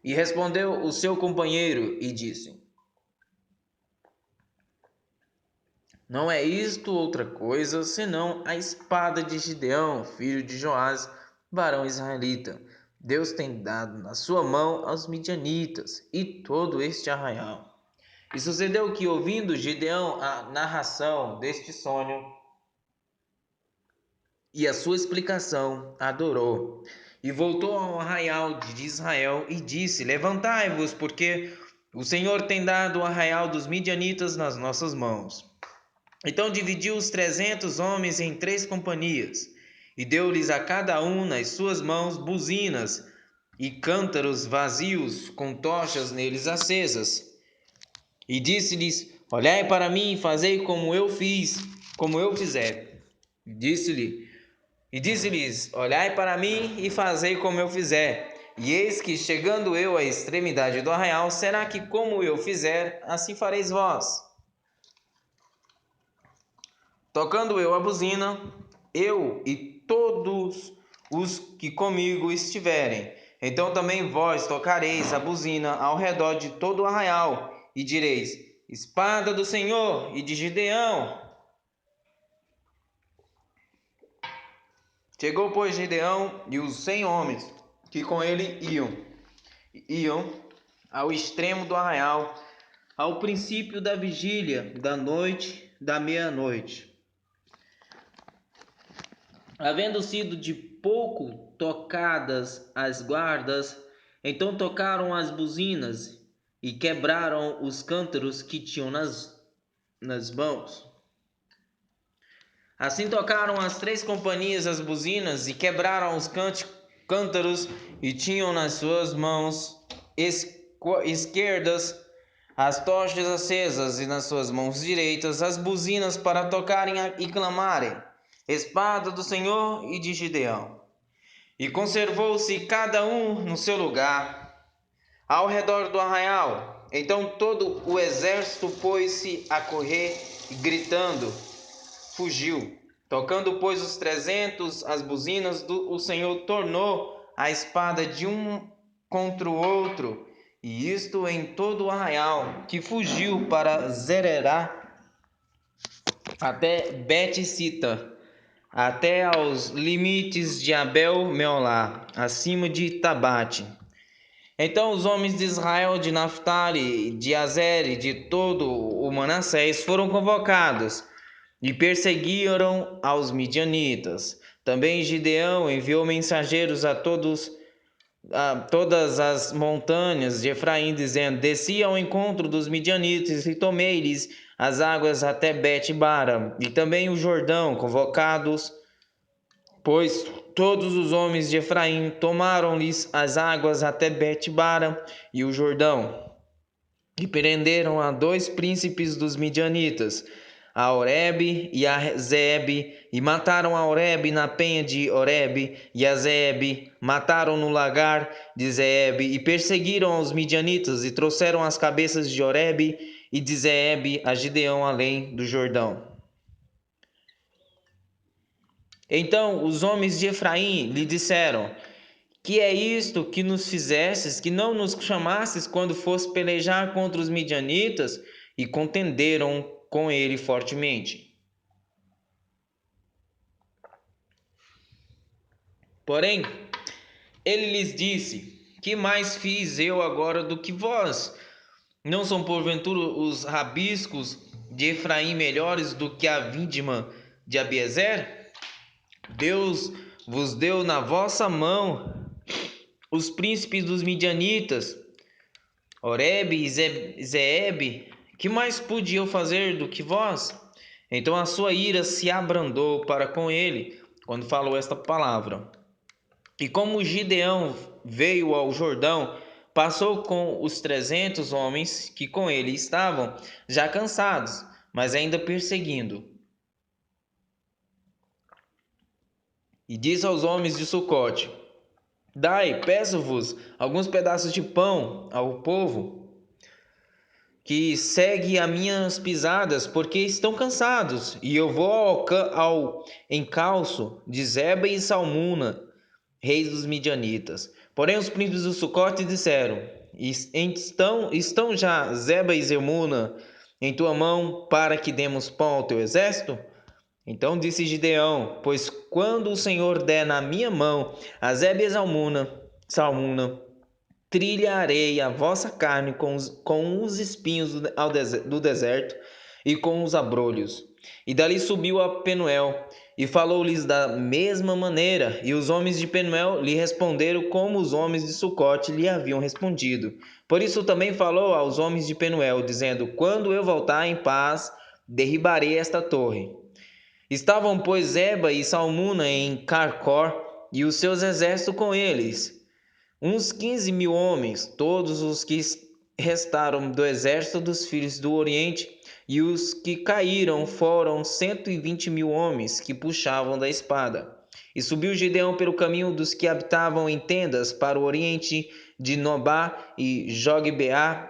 E respondeu o seu companheiro e disse: não é isto outra coisa, senão a espada de Gideão, filho de Joás, varão israelita. Deus tem dado na sua mão aos midianitas e todo este arraial. E sucedeu que, ouvindo Gideão a narração deste sonho e a sua explicação, adorou. E voltou ao arraial de Israel e disse: levantai-vos, porque o Senhor tem dado o arraial dos midianitas nas nossas mãos. Então dividiu os 300 homens em 3 companhias, e deu-lhes a cada um nas suas mãos buzinas e cântaros vazios com tochas neles acesas. E disse-lhes: olhai para mim e fazei como eu fizer. E disse-lhes: olhai para mim e fazei como eu fizer. E eis que, chegando eu à extremidade do arraial, será que como eu fizer, assim fareis vós? Tocando eu a buzina, eu e todos os que comigo estiverem, então também vós tocareis a buzina ao redor de todo o arraial, e direis: espada do Senhor e de Gideão. Chegou, pois, Gideão e os 100 homens que com ele iam ao extremo do arraial, ao princípio da vigília da meia-noite. Havendo sido de pouco tocadas as guardas, então tocaram as buzinas e quebraram os cântaros que tinham nas mãos. Assim tocaram as 3 companhias as buzinas e quebraram os cântaros e tinham nas suas mãos, esquerdas as tochas acesas e nas suas mãos direitas as buzinas para tocarem e clamarem: Espada do Senhor e de Gideão. E conservou-se cada um no seu lugar, ao redor do arraial. Então todo o exército pôs-se a correr e, gritando, fugiu. Tocando, pois, os 300 as buzinas, o Senhor tornou a espada de um contra o outro, e isto em todo o arraial, que fugiu para Zererá, até Bet-Sita, até aos limites de Abel-Meolá, acima de Tabate. Então os homens de Israel, de Naphtali, de Azer e de todo o Manassés foram convocados e perseguiram aos midianitas. Também Gideão enviou mensageiros a todas as montanhas de Efraim, dizendo: Desci ao encontro dos midianitas e tomei-lhes as águas até Bet-Bara, e também o Jordão, convocados, pois todos os homens de Efraim tomaram-lhes as águas até Bet-Bara e o Jordão, e prenderam a 2 príncipes dos midianitas, a Oreb e a Zeeb, e mataram a Oreb na penha de Oreb, e a Zeeb mataram no lagar de Zeeb, e perseguiram os midianitas, e trouxeram as cabeças de Oreb e de Zeeb a Gideão além do Jordão. Então os homens de Efraim lhe disseram: Que é isto que nos fizestes, que não nos chamastes quando fosse pelejar contra os midianitas? E contenderam com ele fortemente. Porém, ele lhes disse: Que mais fiz eu agora do que vós? Não são porventura os rabiscos de Efraim melhores do que a vindima de Abiezer? Deus vos deu na vossa mão os príncipes dos midianitas, Oreb e Zeeb. Que mais pude eu fazer do que vós? Então a sua ira se abrandou para com ele, quando falou esta palavra. E como Gideão veio ao Jordão, passou com os 300 homens que com ele estavam, já cansados, mas ainda perseguindo. E diz aos homens de Sucote: Dai, peço-vos, alguns pedaços de pão ao povo que segue as minhas pisadas, porque estão cansados, e eu vou ao encalço de Zeba e Salmuna, reis dos midianitas. Porém os príncipes do Sucote disseram: Estão já Zeba e Salmuna em tua mão para que demos pão ao teu exército? Então disse Gideão: Pois quando o Senhor der na minha mão a Zeba e Salmuna, trilharei a vossa carne com os espinhos do deserto e com os abrolhos. E dali subiu a Penuel e falou-lhes da mesma maneira. E os homens de Penuel lhe responderam como os homens de Sucote lhe haviam respondido. Por isso também falou aos homens de Penuel, dizendo: Quando eu voltar em paz, derribarei esta torre. Estavam, pois, Zeba e Salmuna em Carcor, e os seus exércitos com eles, uns 15.000 homens, todos os que restaram do exército dos filhos do Oriente, e os que caíram foram 120.000 homens que puxavam da espada. E subiu Gideão pelo caminho dos que habitavam em tendas para o oriente de Nobá e Jogbeá,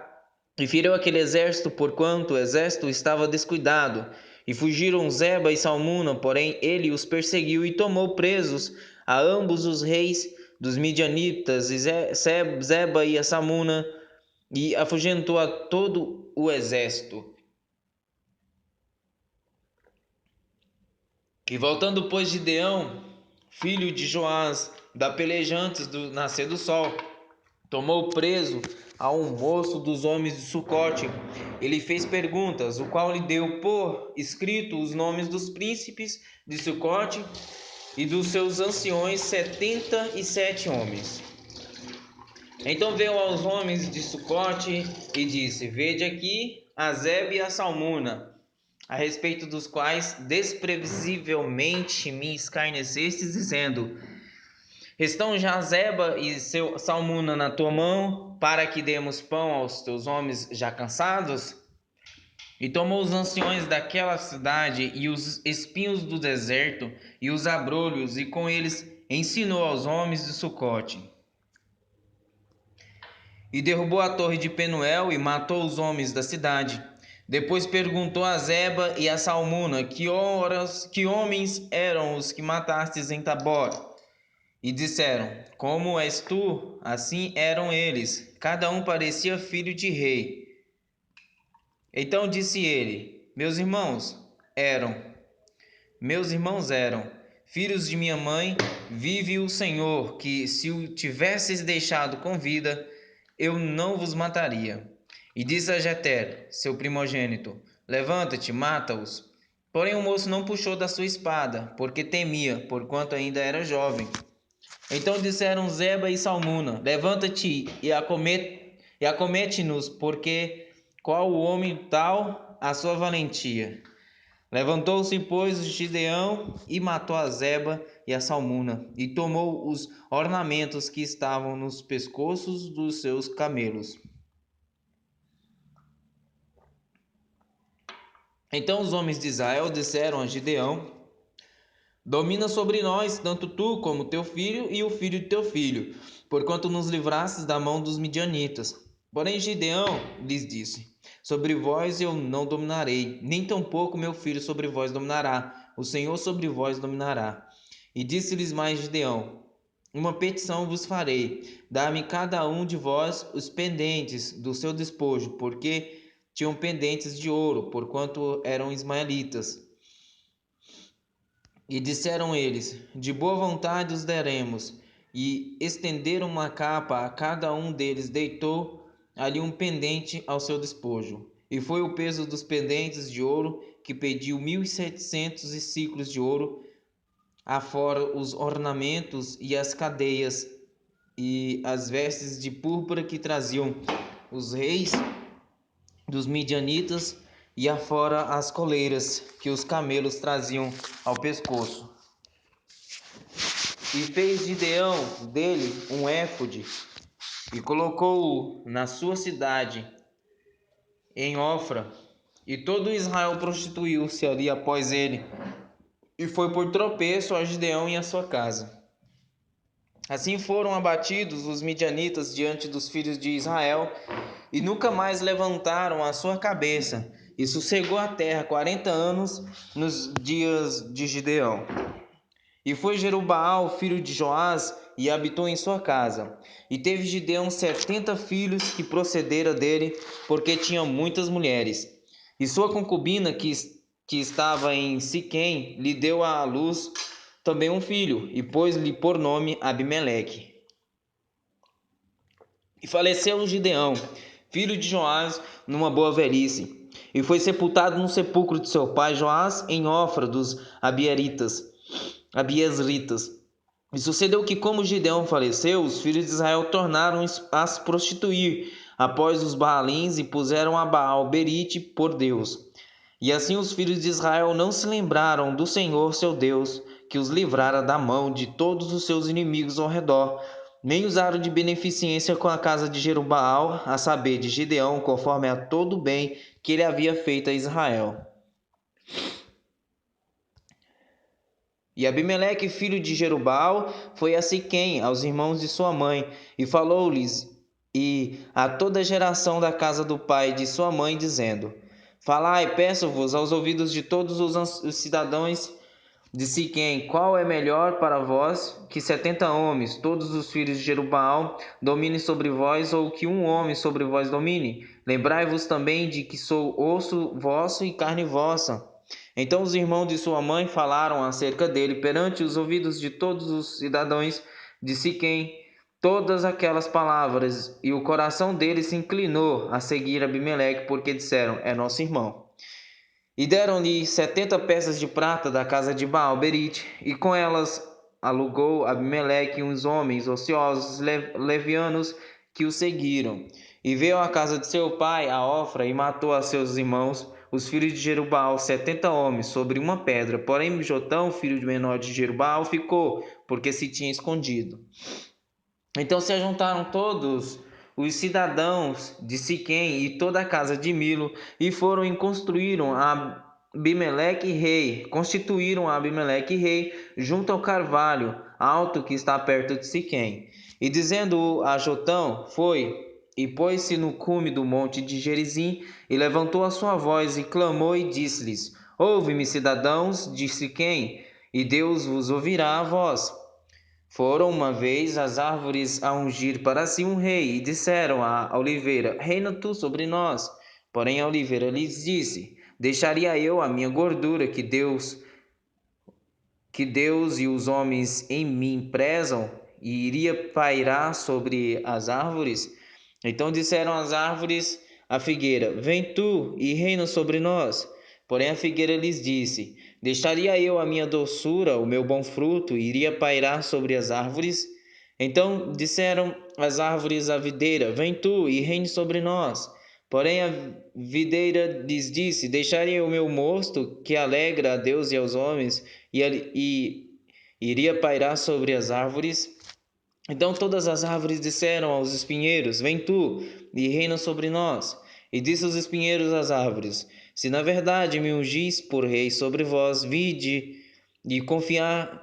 e feriu aquele exército, porquanto o exército estava descuidado. E fugiram Zeba e Salmuna, porém ele os perseguiu e tomou presos a ambos os reis dos midianitas, Zeba e a Salmuna, e afugentou a todo o exército. E voltando, pois, Gideão, filho de Joás, da peleja antes do nascer do sol, tomou preso a um moço dos homens de Sucote. Ele fez perguntas, o qual lhe deu por escrito os nomes dos príncipes de Sucote e dos seus anciões, 77 homens. Então veio aos homens de Sucote e disse: Vede aqui a Zeba e a Salmuna, a respeito dos quais desprevisivelmente me escarnecestes, dizendo: Estão já Zeba e seu Salmuna na tua mão, para que demos pão aos teus homens já cansados? E tomou os anciões daquela cidade e os espinhos do deserto e os abrolhos, e com eles ensinou aos homens de Sucote. E derrubou a torre de Penuel e matou os homens da cidade. Depois perguntou a Zeba e a Salmuna que homens eram os que matastes em Tabor. E disseram: Como és tu? Assim eram eles. Cada um parecia filho de rei. Então disse ele: Meus irmãos eram filhos de minha mãe. Vive o Senhor, que se o tivesses deixado com vida, eu não vos mataria. E disse a Jeter, seu primogênito: Levanta-te, mata-os. Porém o moço não puxou da sua espada, porque temia, porquanto ainda era jovem. Então disseram Zeba e Salmuna: Levanta-te e acomete-nos, porque qual o homem tal a sua valentia? Levantou-se, pois, Gideão e matou a Zeba e a Salmuna, e tomou os ornamentos que estavam nos pescoços dos seus camelos. Então os homens de Israel disseram a Gideão: Domina sobre nós, tanto tu como teu filho e o filho de teu filho, porquanto nos livrastes da mão dos midianitas. Porém Gideão lhes disse: Sobre vós eu não dominarei, nem tampouco meu filho sobre vós dominará, o Senhor sobre vós dominará. E disse-lhes mais Gideão: Uma petição vos farei, dá-me cada um de vós os pendentes do seu despojo, porque tinham pendentes de ouro, porquanto eram ismaelitas. E disseram eles: De boa vontade os daremos. E estenderam uma capa, a cada um deles deitou ali um pendente ao seu despojo. E foi o peso dos pendentes de ouro, que pediu 1.700 siclos de ouro, afora os ornamentos e as cadeias e as vestes de púrpura que traziam os reis dos midianitas, e afora as coleiras que os camelos traziam ao pescoço. E fez Gideão dele um éfode, e colocou-o na sua cidade, em Ofra, e todo Israel prostituiu-se ali após ele, e foi por tropeço a Gideão e a sua casa. Assim foram abatidos os midianitas diante dos filhos de Israel, e nunca mais levantaram a sua cabeça, e sossegou a terra 40 anos nos dias de Gideão. E foi Jerubaal, filho de Joás, e habitou em sua casa. E teve Gideão 70 filhos que procedera dele, porque tinha muitas mulheres. E sua concubina, que estava em Siquém, lhe deu à luz também um filho, e pôs-lhe por nome Abimeleque. E faleceu Gideão, filho de Joás, numa boa velhice, e foi sepultado no sepulcro de seu pai Joás, em Ofra dos Abiezritas. E sucedeu que, como Gideão faleceu, os filhos de Israel tornaram a se prostituir após os Baalins, e puseram a Baal Berite por Deus. E assim os filhos de Israel não se lembraram do Senhor seu Deus, que os livrara da mão de todos os seus inimigos ao redor, nem usaram de beneficência com a casa de Jerubaal, a saber, de Gideão, conforme a todo o bem que ele havia feito a Israel. E Abimeleque, filho de Jerubaal, foi a Siquém, aos irmãos de sua mãe, e falou-lhes e a toda a geração da casa do pai de sua mãe, dizendo: Falai, peço-vos, aos ouvidos de todos os cidadãos de Siquém, qual é melhor para vós que 70 homens, todos os filhos de Jerubaal, dominem sobre vós, ou que um homem sobre vós domine? Lembrai-vos também de que sou osso vosso e carne vossa. Então os irmãos de sua mãe falaram acerca dele perante os ouvidos de todos os cidadãos de Siquém todas aquelas palavras, e o coração deles se inclinou a seguir Abimeleque, porque disseram: É nosso irmão. E deram-lhe 70 peças de prata da casa de Baal Berite, e com elas alugou Abimeleque uns homens ociosos levianos que o seguiram. E veio à casa de seu pai, a Ofra, e matou a seus irmãos, os filhos de Jerubaal, 70 homens, sobre uma pedra. Porém Jotão, filho menor de Jerubaal, ficou, porque se tinha escondido. Então se ajuntaram todos os cidadãos de Siquém e toda a casa de Milo e foram e constituíram a Abimeleque rei junto ao carvalho alto que está perto de Siquém. E dizendo a Jotão, foi e pôs-se no cume do monte de Gerizim e levantou a sua voz e clamou e disse-lhes: Ouve-me, cidadãos de Siquém, e Deus vos ouvirá a voz. Foram uma vez as árvores a ungir para si um rei, e disseram à oliveira: Reina tu sobre nós. Porém a oliveira lhes disse: Deixaria eu a minha gordura que Deus e os homens em mim prezam, e iria pairar sobre as árvores? Então disseram as árvores à figueira: Vem tu e reina sobre nós. Porém a figueira lhes disse: Deixaria eu a minha doçura, o meu bom fruto, e iria pairar sobre as árvores? Então disseram as árvores à videira: Vem tu e reine sobre nós. Porém a videira lhes disse: Deixaria o meu mosto, que alegra a Deus e aos homens, e iria pairar sobre as árvores? Então todas as árvores disseram aos espinheiros: Vem tu e reina sobre nós. E disse os espinheiros às árvores: Se na verdade me ungis por rei sobre vós, vinde e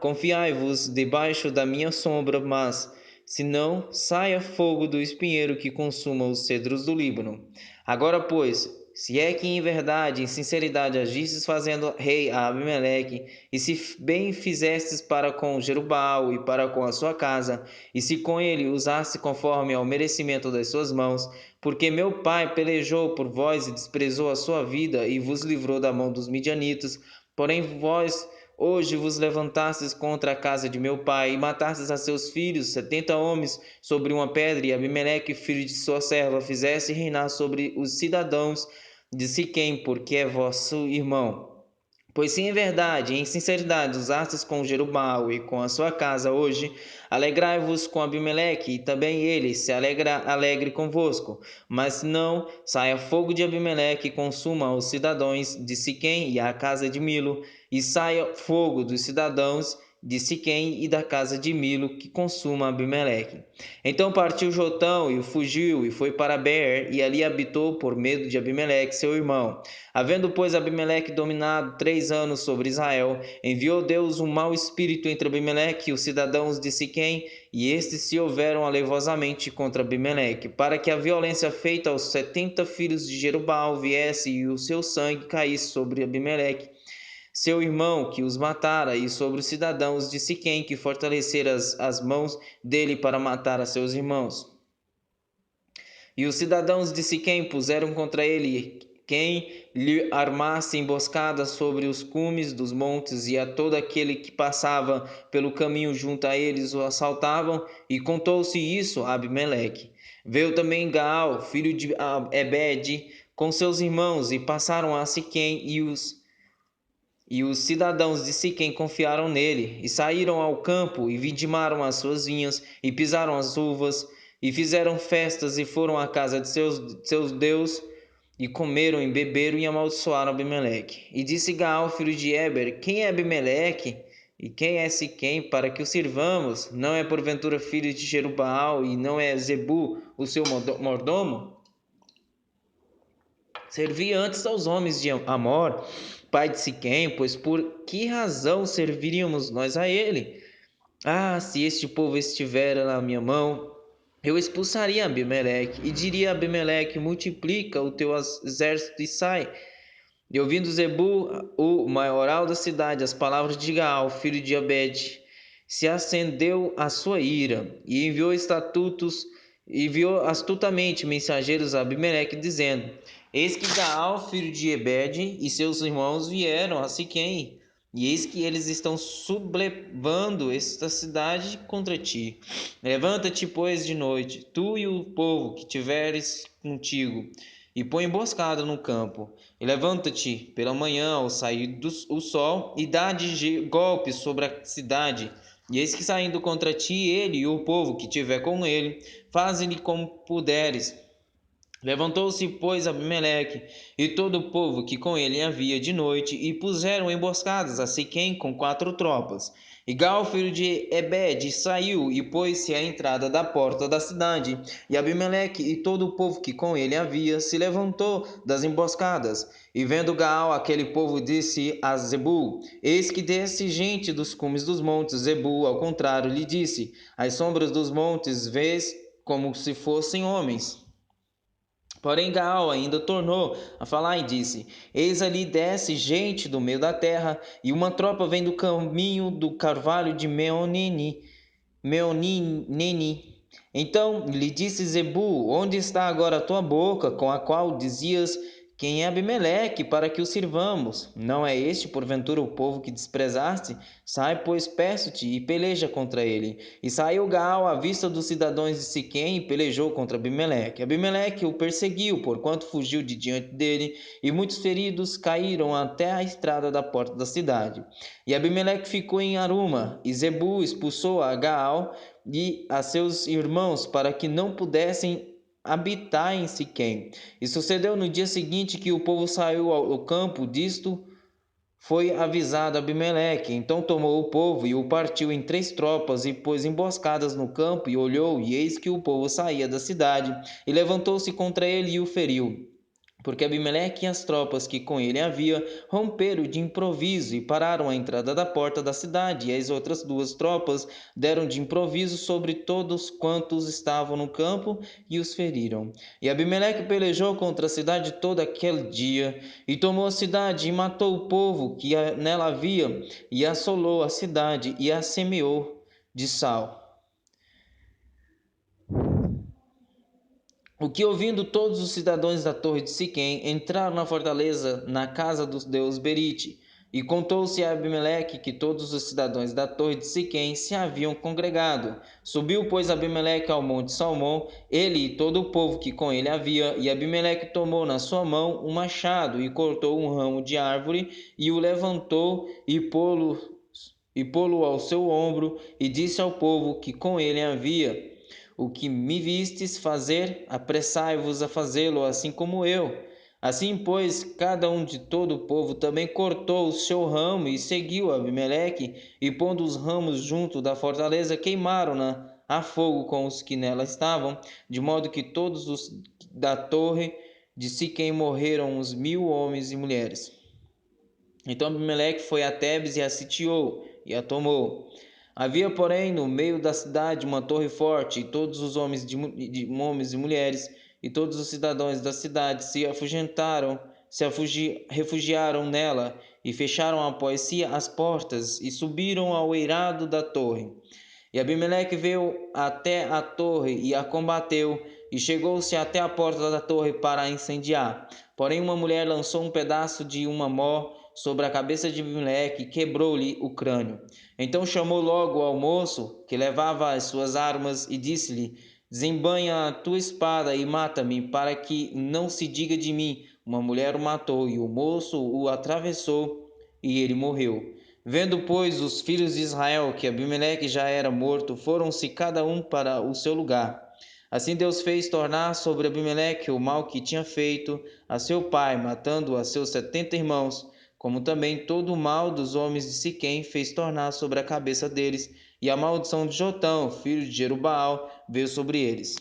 confiai-vos debaixo da minha sombra, mas se não, saia fogo do espinheiro que consuma os cedros do Líbano. Agora, pois, se é que em verdade, em sinceridade agistes fazendo rei a Abimeleque, e se bem fizestes para com Jerubbaal e para com a sua casa, e se com ele usaste conforme ao merecimento das suas mãos, porque meu pai pelejou por vós e desprezou a sua vida e vos livrou da mão dos midianitas, porém vós hoje vos levantastes contra a casa de meu pai e matastes a seus filhos, 70 homens, sobre uma pedra, e Abimeleque, filho de sua serva, fizeste reinar sobre os cidadãos de Siquém, porque é vosso irmão. Pois se em verdade e em sinceridade usastes com Jerubbaal e com a sua casa hoje, alegrai-vos com Abimeleque, e também ele se alegre convosco. Mas não, saia fogo de Abimeleque e consuma os cidadãos de Siquém e a casa de Milo, e saia fogo dos cidadãos de Siquém e da casa de Milo, que consuma Abimeleque. Então partiu Jotão e fugiu e foi para Beer, e ali habitou por medo de Abimeleque, seu irmão. Havendo, pois, Abimeleque dominado 3 anos sobre Israel, enviou Deus um mau espírito entre Abimeleque e os cidadãos de Siquém, e estes se houveram alevosamente contra Abimeleque, para que a violência feita aos 70 filhos de Jerubbaal viesse e o seu sangue caísse sobre Abimeleque, seu irmão, que os matara, e sobre os cidadãos de Siquém, que fortaleceram as mãos dele para matar a seus irmãos. E os cidadãos de Siquém puseram contra ele quem lhe armasse emboscada sobre os cumes dos montes, e a todo aquele que passava pelo caminho junto a eles o assaltavam, e contou-se isso a Abimeleque. Veio também Gaal, filho de Ebed, com seus irmãos, e passaram a Siquém, e os cidadãos de Siquém confiaram nele, e saíram ao campo, e vidimaram as suas vinhas, e pisaram as uvas, e fizeram festas, e foram à casa de seus deuses, e comeram e beberam, e amaldiçoaram Abimeleque. E disse Gaal, filho de Eber: Quem é Abimeleque? E quem é Siquém, para que o sirvamos? Não é porventura filho de Jerubbaal, e não é Zebu, o seu mordomo? Servi antes aos homens de Amor, pai de Siquém, pois por que razão serviríamos nós a ele? Ah, se este povo estivera na minha mão, eu expulsaria Abimeleque, e diria a Abimeleque: multiplica o teu exército e sai. E ouvindo Zebu, o maioral da cidade, as palavras de Gaal, filho de Ebed, se acendeu a sua ira, e enviou astutamente mensageiros a Abimeleque, dizendo: Eis que Gaal, filho de Ebed, e seus irmãos vieram a Siquém, e eis que eles estão sublevando esta cidade contra ti. Levanta-te, pois, de noite, tu e o povo que tiveres contigo, e põe emboscada no campo. E levanta-te pela manhã ao sair o sol, e dá de golpes sobre a cidade. E eis que saindo contra ti ele e o povo que tiver com ele, faze-lhe como puderes. Levantou-se, pois, Abimeleque e todo o povo que com ele havia de noite, e puseram emboscadas a Siquém com 4 tropas. E Gal, filho de Ebed, saiu e pôs-se à entrada da porta da cidade. E Abimeleque e todo o povo que com ele havia se levantou das emboscadas. E vendo Gaal, aquele povo disse a Zebul: Eis que desce gente dos cumes dos montes. Zebul, ao contrário, lhe disse: As sombras dos montes vês como se fossem homens. Porém, Gaal ainda tornou a falar e disse: Eis ali desce gente do meio da terra, e uma tropa vem do caminho do carvalho de Meonini. Então lhe disse Zebul: Onde está agora a tua boca, com a qual dizias: Quem é Abimeleque, para que o sirvamos? Não é este, porventura, o povo que desprezaste? Sai, pois, peço-te, e peleja contra ele. E saiu Gaal à vista dos cidadãos de Siquém, e pelejou contra Abimeleque. Abimeleque o perseguiu, porquanto fugiu de diante dele, e muitos feridos caíram até a estrada da porta da cidade. E Abimeleque ficou em Aruma, e Zebul expulsou a Gaal e a seus irmãos, para que não pudessem habitar em Siquém. E sucedeu no dia seguinte que o povo saiu ao campo, disto foi avisado Abimeleque. Então tomou o povo e o partiu em 3 tropas e pôs emboscadas no campo e olhou, e eis que o povo saía da cidade, e levantou-se contra ele e o feriu. Porque Abimeleque e as tropas que com ele havia romperam de improviso e pararam à entrada da porta da cidade, e as outras 2 tropas deram de improviso sobre todos quantos estavam no campo e os feriram. E Abimeleque pelejou contra a cidade todo aquele dia, e tomou a cidade e matou o povo que nela havia, e assolou a cidade e a semeou de sal. O que, ouvindo todos os cidadãos da torre de Siquém, entraram na fortaleza, na casa do deus Berite. E contou-se a Abimeleque que todos os cidadãos da torre de Siquém se haviam congregado. Subiu, pois, Abimeleque ao monte Salmão, ele e todo o povo que com ele havia, e Abimeleque tomou na sua mão um machado, e cortou um ramo de árvore, e o levantou, e pô-lo ao seu ombro, e disse ao povo que com ele havia: O que me vistes fazer, apressai-vos a fazê-lo, assim como eu. Assim, pois, cada um de todo o povo também cortou o seu ramo e seguiu Abimeleque, e pondo os ramos junto da fortaleza, queimaram-na a fogo com os que nela estavam, de modo que todos os da torre de Siquém morreram, uns 1000 homens e mulheres. Então Abimeleque foi a Tebes e a sitiou, e a tomou. Havia, porém, no meio da cidade uma torre forte, e todos os homens e mulheres, e todos os cidadãos da cidade refugiaram nela, e fecharam após si as portas, e subiram ao eirado da torre. E Abimeleque veio até a torre e a combateu, e chegou-se até a porta da torre para a incendiar. Porém, uma mulher lançou um pedaço de uma mó sobre a cabeça de Abimeleque e quebrou-lhe o crânio. Então chamou logo ao moço que levava as suas armas e disse-lhe: Desembanha a tua espada e mata-me, para que não se diga de mim: uma mulher o matou. E o moço o atravessou e ele morreu. Vendo, pois, os filhos de Israel que Abimeleque já era morto, foram-se cada um para o seu lugar. Assim Deus fez tornar sobre Abimeleque o mal que tinha feito a seu pai, matando a seus 70 irmãos, como também todo o mal dos homens de Siquém fez tornar sobre a cabeça deles, e a maldição de Jotão, filho de Jerubaal, veio sobre eles.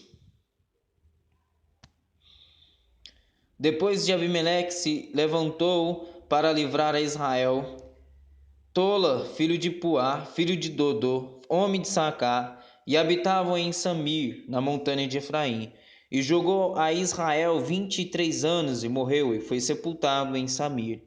Depois de Abimeleque se levantou para livrar a Israel, Tola, filho de Puá, filho de Dodô, homem de Sacá, e habitavam em Samir, na montanha de Efraim. E julgou a Israel 23 anos e morreu, e foi sepultado em Samir.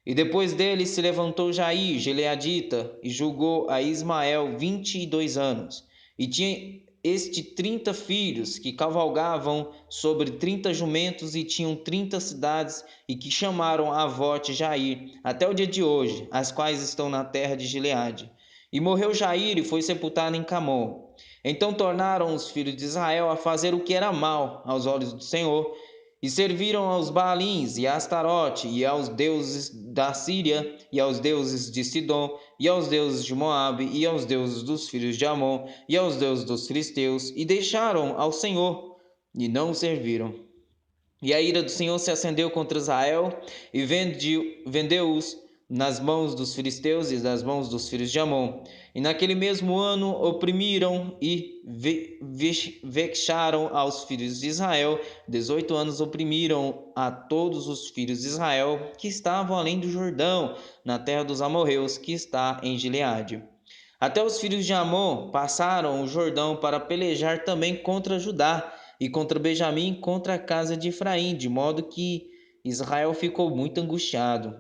E depois dele se levantou Jair, gileadita, e julgou a Ismael 22 anos. E tinha este 30 filhos, que cavalgavam sobre 30 jumentos e tinham 30 cidades, e que chamaram Avote Jair, até o dia de hoje, as quais estão na terra de Gileade. E morreu Jair e foi sepultado em Camon. Então tornaram os filhos de Israel a fazer o que era mal aos olhos do Senhor, e serviram aos Baalins e a Astarote, e aos deuses da Síria, e aos deuses de Sidom, e aos deuses de Moabe, e aos deuses dos filhos de Amon, e aos deuses dos filisteus, e deixaram ao Senhor, e não o serviram. E a ira do Senhor se acendeu contra Israel, e vendeu-os nas mãos dos filisteus e das mãos dos filhos de Amon. E naquele mesmo ano oprimiram e vexaram aos filhos de Israel. 18 anos oprimiram a todos os filhos de Israel que estavam além do Jordão, na terra dos amorreus, que está em Gileade. Até os filhos de Amon passaram o Jordão para pelejar também contra Judá e contra Benjamim, contra a casa de Efraim, de modo que Israel ficou muito angustiado.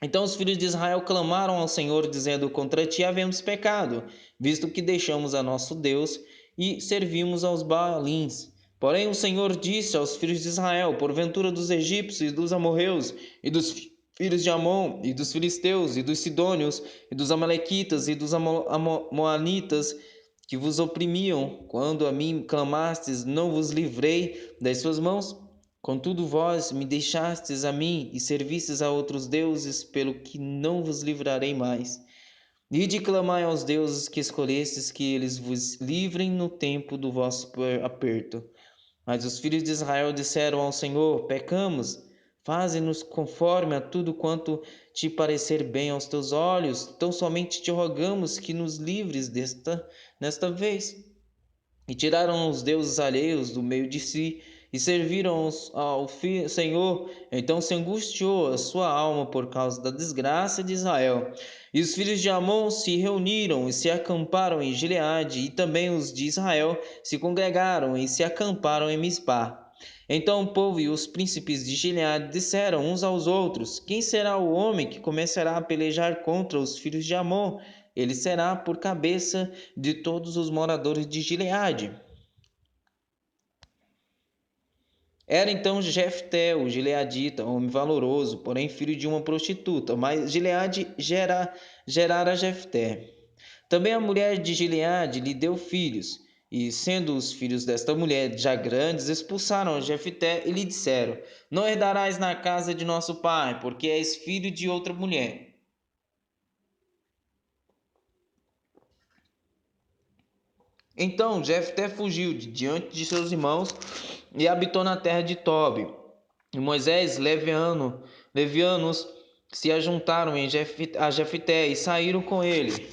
Então os filhos de Israel clamaram ao Senhor, dizendo: contra ti havemos pecado, visto que deixamos a nosso Deus e servimos aos Baalins. Porém o Senhor disse aos filhos de Israel: porventura dos egípcios e dos amorreus e dos filhos de Amon e dos filisteus e dos sidônios e dos amalequitas e dos moanitas que vos oprimiam, quando a mim clamastes, não vos livrei das suas mãos? Contudo vós me deixastes a mim e servistes a outros deuses, pelo que não vos livrarei mais. Ide clamai aos deuses que escolhestes, que eles vos livrem no tempo do vosso aperto. Mas os filhos de Israel disseram ao Senhor: pecamos, faze-nos conforme a tudo quanto te parecer bem aos teus olhos. Tão somente te rogamos que nos livres nesta vez. E tiraram os deuses alheios do meio de si e serviram ao Senhor. Então se angustiou a sua alma por causa da desgraça de Israel. E os filhos de Amon se reuniram e se acamparam em Gileade, e também os de Israel se congregaram e se acamparam em Mispá. Então o povo e os príncipes de Gileade disseram uns aos outros: quem será o homem que começará a pelejar contra os filhos de Amon? Ele será por cabeça de todos os moradores de Gileade. Era então Jefté, o gileadita, homem valoroso, porém filho de uma prostituta, mas Gileade gerara Jefté. Também a mulher de Gileade lhe deu filhos, e sendo os filhos desta mulher já grandes, expulsaram Jefté e lhe disseram: não herdarás na casa de nosso pai, porque és filho de outra mulher. Então Jefté fugiu de diante de seus irmãos e habitou na terra de Tobi. E Moisés, levianos se ajuntaram a Jefté e saíram com ele.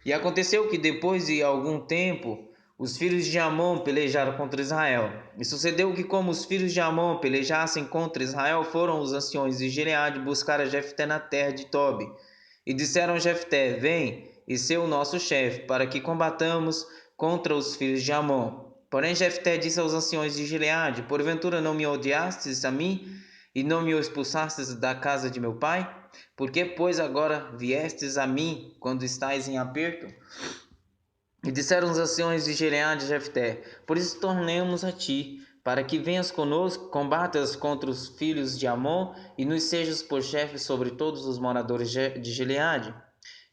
E aconteceu que depois de algum tempo, os filhos de Amon pelejaram contra Israel. E sucedeu que, como os filhos de Amon pelejassem contra Israel, foram os anciões de Gileade buscar a Jefté na terra de Tobi. E disseram a Jefté: vem e ser o nosso chefe, para que combatamos contra os filhos de Amon. Porém Jefté disse aos anciões de Gileade: porventura não me odiastes a mim e não me expulsastes da casa de meu pai? Por que, pois, agora viestes a mim quando estáis em aperto? E disseram os anciões de Gileade a Jefté: por isso tornemos a ti, para que venhas conosco, combatas contra os filhos de Amon e nos sejas por chefe sobre todos os moradores de Gileade.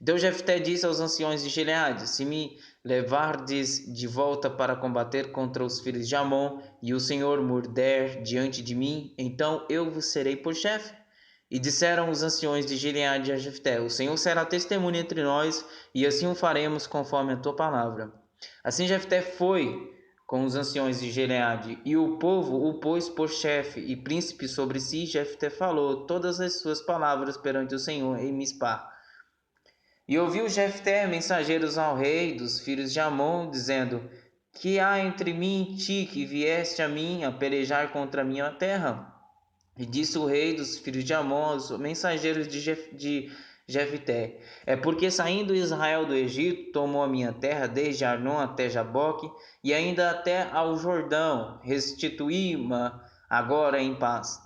Então Jefté disse aos anciões de Gileade: se me levardes de volta para combater contra os filhos de Amon, e o Senhor morder diante de mim, então eu vos serei por chefe. E disseram os anciões de Gileade a Jefté: o Senhor será testemunha entre nós, e assim o faremos conforme a tua palavra. Assim Jefté foi com os anciões de Gileade, e o povo o pôs por chefe e príncipe sobre si. Jefté falou todas as suas palavras perante o Senhor em Mispá. E ouviu Jefté mensageiros ao rei dos filhos de Amon, dizendo: que há entre mim e ti, que vieste a mim a pelejar contra a minha terra? E disse o rei dos filhos de Amon aos mensageiros de Jefté: é porque saindo Israel do Egito, tomou a minha terra desde Arnon até Jaboque, e ainda até ao Jordão, restituí-ma agora em paz.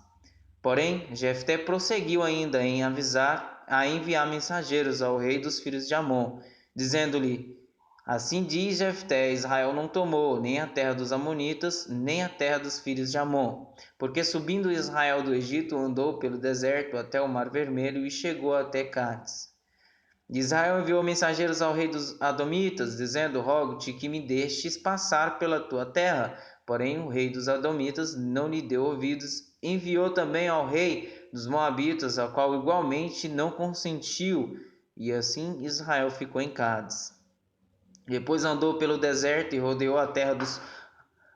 Porém Jefté prosseguiu ainda em enviar mensageiros ao rei dos filhos de Amon, dizendo-lhe: assim diz Jefté: Israel não tomou nem a terra dos amonitas, nem a terra dos filhos de Amon, porque subindo Israel do Egito andou pelo deserto até o Mar Vermelho e chegou até Cádiz. Israel enviou mensageiros ao rei dos Adomitas, dizendo: rogo-te que me deixes passar pela tua terra. Porém o rei dos Adomitas não lhe deu ouvidos. Enviou também ao rei dos Moabitas, ao qual igualmente não consentiu, e assim Israel ficou em Cádiz. Depois andou pelo deserto e rodeou a terra dos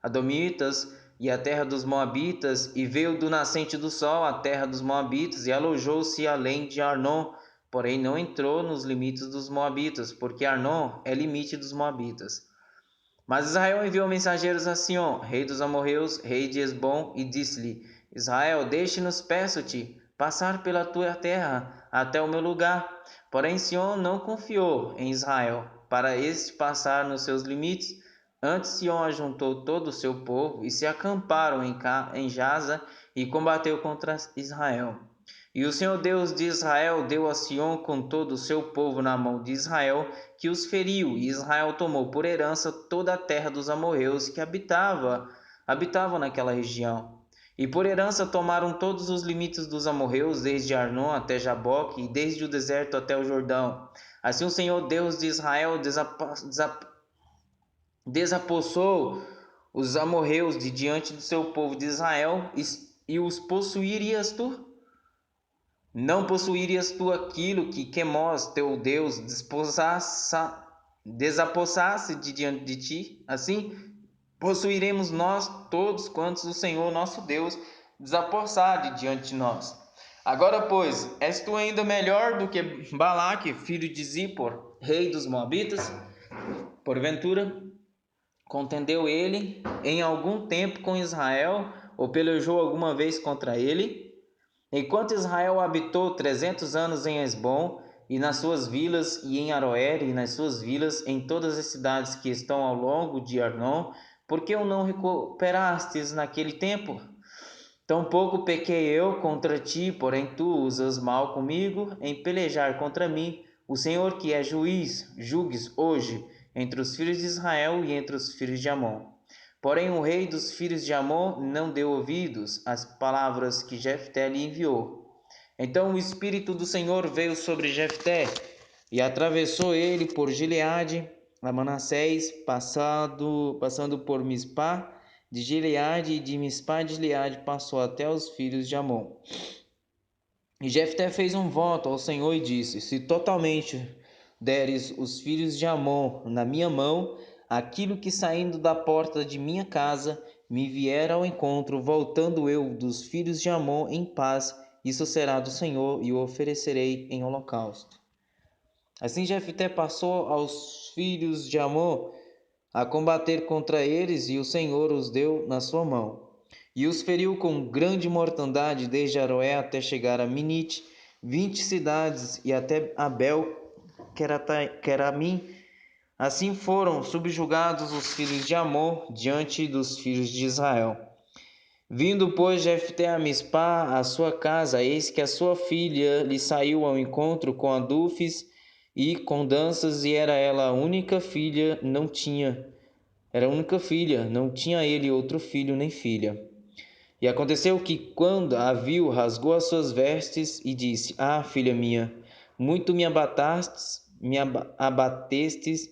Adomitas e a terra dos Moabitas, e veio do nascente do sol à terra dos Moabitas, e alojou-se além de Arnon, porém não entrou nos limites dos moabitas, porque Arnon é limite dos moabitas. Mas Israel enviou mensageiros a Sion, rei dos amorreus, rei de Hesbom, e disse-lhe: Israel, deixe-nos, peço-te, passar pela tua terra até o meu lugar. Porém Sion não confiou em Israel, para este passar nos seus limites. Antes Sion ajuntou todo o seu povo, e se acamparam em Jaza, e combateu contra Israel. E o Senhor Deus de Israel deu a Sion com todo o seu povo na mão de Israel, que os feriu, e Israel tomou por herança toda a terra dos amorreus que habitavam naquela região. E por herança tomaram todos os limites dos amorreus, desde Arnon até Jaboque, e desde o deserto até o Jordão. Assim o Senhor Deus de Israel desapossou os amorreus de diante do seu povo de Israel, e os possuirias tu? Não possuirias tu aquilo que Quemós, teu Deus, desapossasse de diante de ti? Assim, possuiremos nós todos quantos o Senhor nosso Deus desapossar de diante de nós. Agora, pois, és tu ainda melhor do que Balaque, filho de Zippor, rei dos Moabitas? Porventura, contendeu ele em algum tempo com Israel, ou pelejou alguma vez contra ele? Enquanto Israel habitou 300 anos em Hesbom, e nas suas vilas, e em Aroer, e nas suas vilas, em todas as cidades que estão ao longo de Arnon, por que o não recuperastes naquele tempo? Tampouco pequei eu contra ti, porém tu usas mal comigo em pelejar contra mim. O Senhor que é juiz, julgues hoje entre os filhos de Israel e entre os filhos de Amon. Porém o rei dos filhos de Amon não deu ouvidos às palavras que Jefté lhe enviou. Então o Espírito do Senhor veio sobre Jefté, e atravessou ele por Gileade a Manassés, passando por Mispá de Gileade, e de Mispá de Gileade passou até os filhos de Amon. E Jefté fez um voto ao Senhor e disse: Se totalmente deres os filhos de Amon na minha mão, aquilo que saindo da porta de minha casa me vier ao encontro, voltando eu dos filhos de Amon em paz, isso será do Senhor, e o oferecerei em holocausto. Assim Jefté passou aos filhos de Amon a combater contra eles, e o Senhor os deu na sua mão. E os feriu com grande mortandade, desde Aroé até chegar a Minite, 20 cidades, e até Abel, Queramim. Assim foram subjugados os filhos de Amon diante dos filhos de Israel. Vindo, pois, Jefté a Mispá, a sua casa, eis que a sua filha lhe saiu ao encontro com adufes e com danças, e era ela a única filha, não tinha ele outro filho nem filha. E aconteceu que, quando a viu, rasgou as suas vestes e disse: Ah, filha minha, muito me abatestes,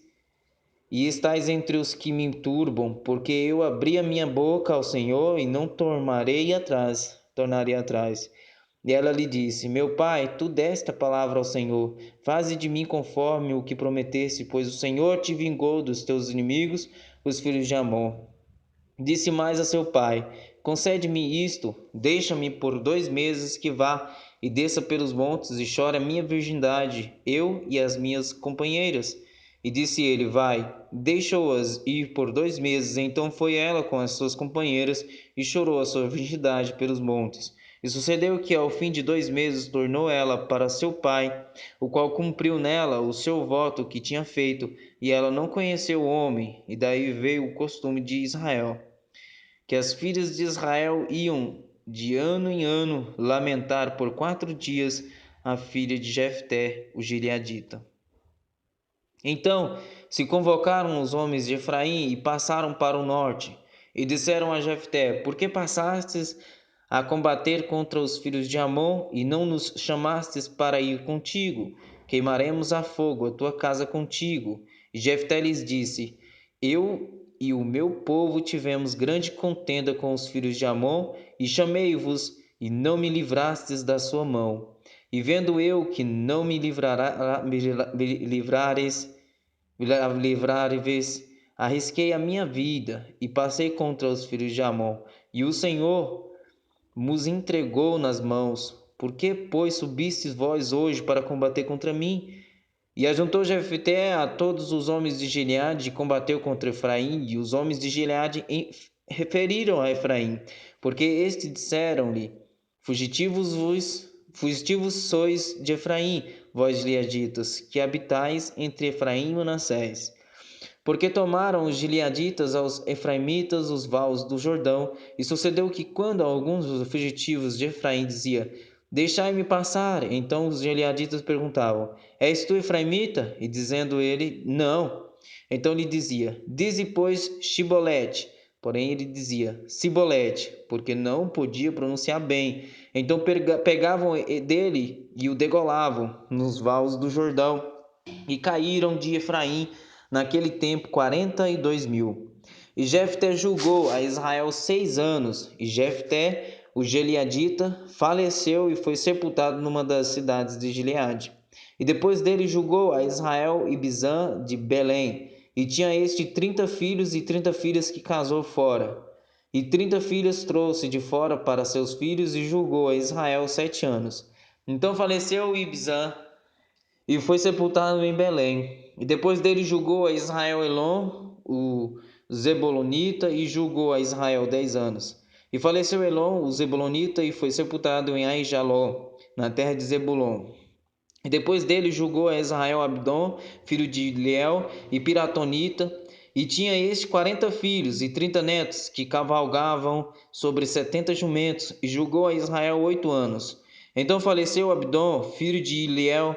e estais entre os que me turbam, porque eu abri a minha boca ao Senhor e não tornarei atrás. E ela lhe disse: Meu pai, tu deste a palavra ao Senhor, faze de mim conforme o que prometeste, pois o Senhor te vingou dos teus inimigos, os filhos de Amon. Disse mais a seu pai: Concede-me isto, deixa-me por 2 meses que vá e desça pelos montes e chore a minha virgindade, eu e as minhas companheiras. E disse ele: Vai. Deixou-as ir por 2 meses. Então foi ela com as suas companheiras e chorou a sua virgindade pelos montes. E sucedeu que, ao fim de 2 meses, tornou ela para seu pai, o qual cumpriu nela o seu voto que tinha feito, e ela não conheceu o homem. E daí veio o costume de Israel, que as filhas de Israel iam de ano em ano lamentar por 4 dias a filha de Jefté, o gileadita. Então se convocaram os homens de Efraim e passaram para o norte, e disseram a Jefté: Por que passastes a combater contra os filhos de Amon, e não nos chamastes para ir contigo? Queimaremos a fogo a tua casa contigo. E Jefté lhes disse: Eu e o meu povo tivemos grande contenda com os filhos de Amon, e chamei-vos, e não me livrastes da sua mão. E vendo eu que não me livrareis, arrisquei a minha vida, e passei contra os filhos de Amon, e o Senhor nos entregou nas mãos. Por que, pois, subistes vós hoje para combater contra mim? E ajuntou Jefté a todos os homens de Gileade e combateu contra Efraim, e os homens de Gileade referiram a Efraim, porque estes disseram-lhe: fugitivos sois de Efraim, vós gileaditas, que habitais entre Efraim e Manassés. Porque tomaram os gileaditas aos efraimitas os vales do Jordão, e sucedeu que quando alguns dos fugitivos de Efraim dizia: deixai-me passar, então os gileaditas perguntavam: és tu efraimita? E dizendo ele: não. Então lhe dizia: dize, pois, Shibolete. Porém ele dizia Sibolete, porque não podia pronunciar bem. Então pegavam dele e o degolavam nos vales do Jordão, e caíram de Efraim naquele tempo 42.000. E Jefté julgou a Israel 6 anos, e Jefté, o gileadita, faleceu e foi sepultado numa das cidades de Gileade. E depois dele julgou a Israel Ibzan de Belém, e tinha este 30 filhos e 30 filhas que casou fora. E 30 filhas trouxe de fora para seus filhos, e julgou a Israel 7 anos. Então faleceu Ibzan e foi sepultado em Belém. E depois dele julgou a Israel Elon, o Zebulonita, e julgou a Israel 10 anos. E faleceu Elon, o Zebulonita, e foi sepultado em Aijalon, na terra de Zebulon. E depois dele julgou a Israel Abdon, filho de Liel, e Piratonita, e tinha este 40 filhos e 30 netos, que cavalgavam sobre 70 jumentos, e julgou a Israel 8 anos. Então faleceu Abdon, filho de Liel,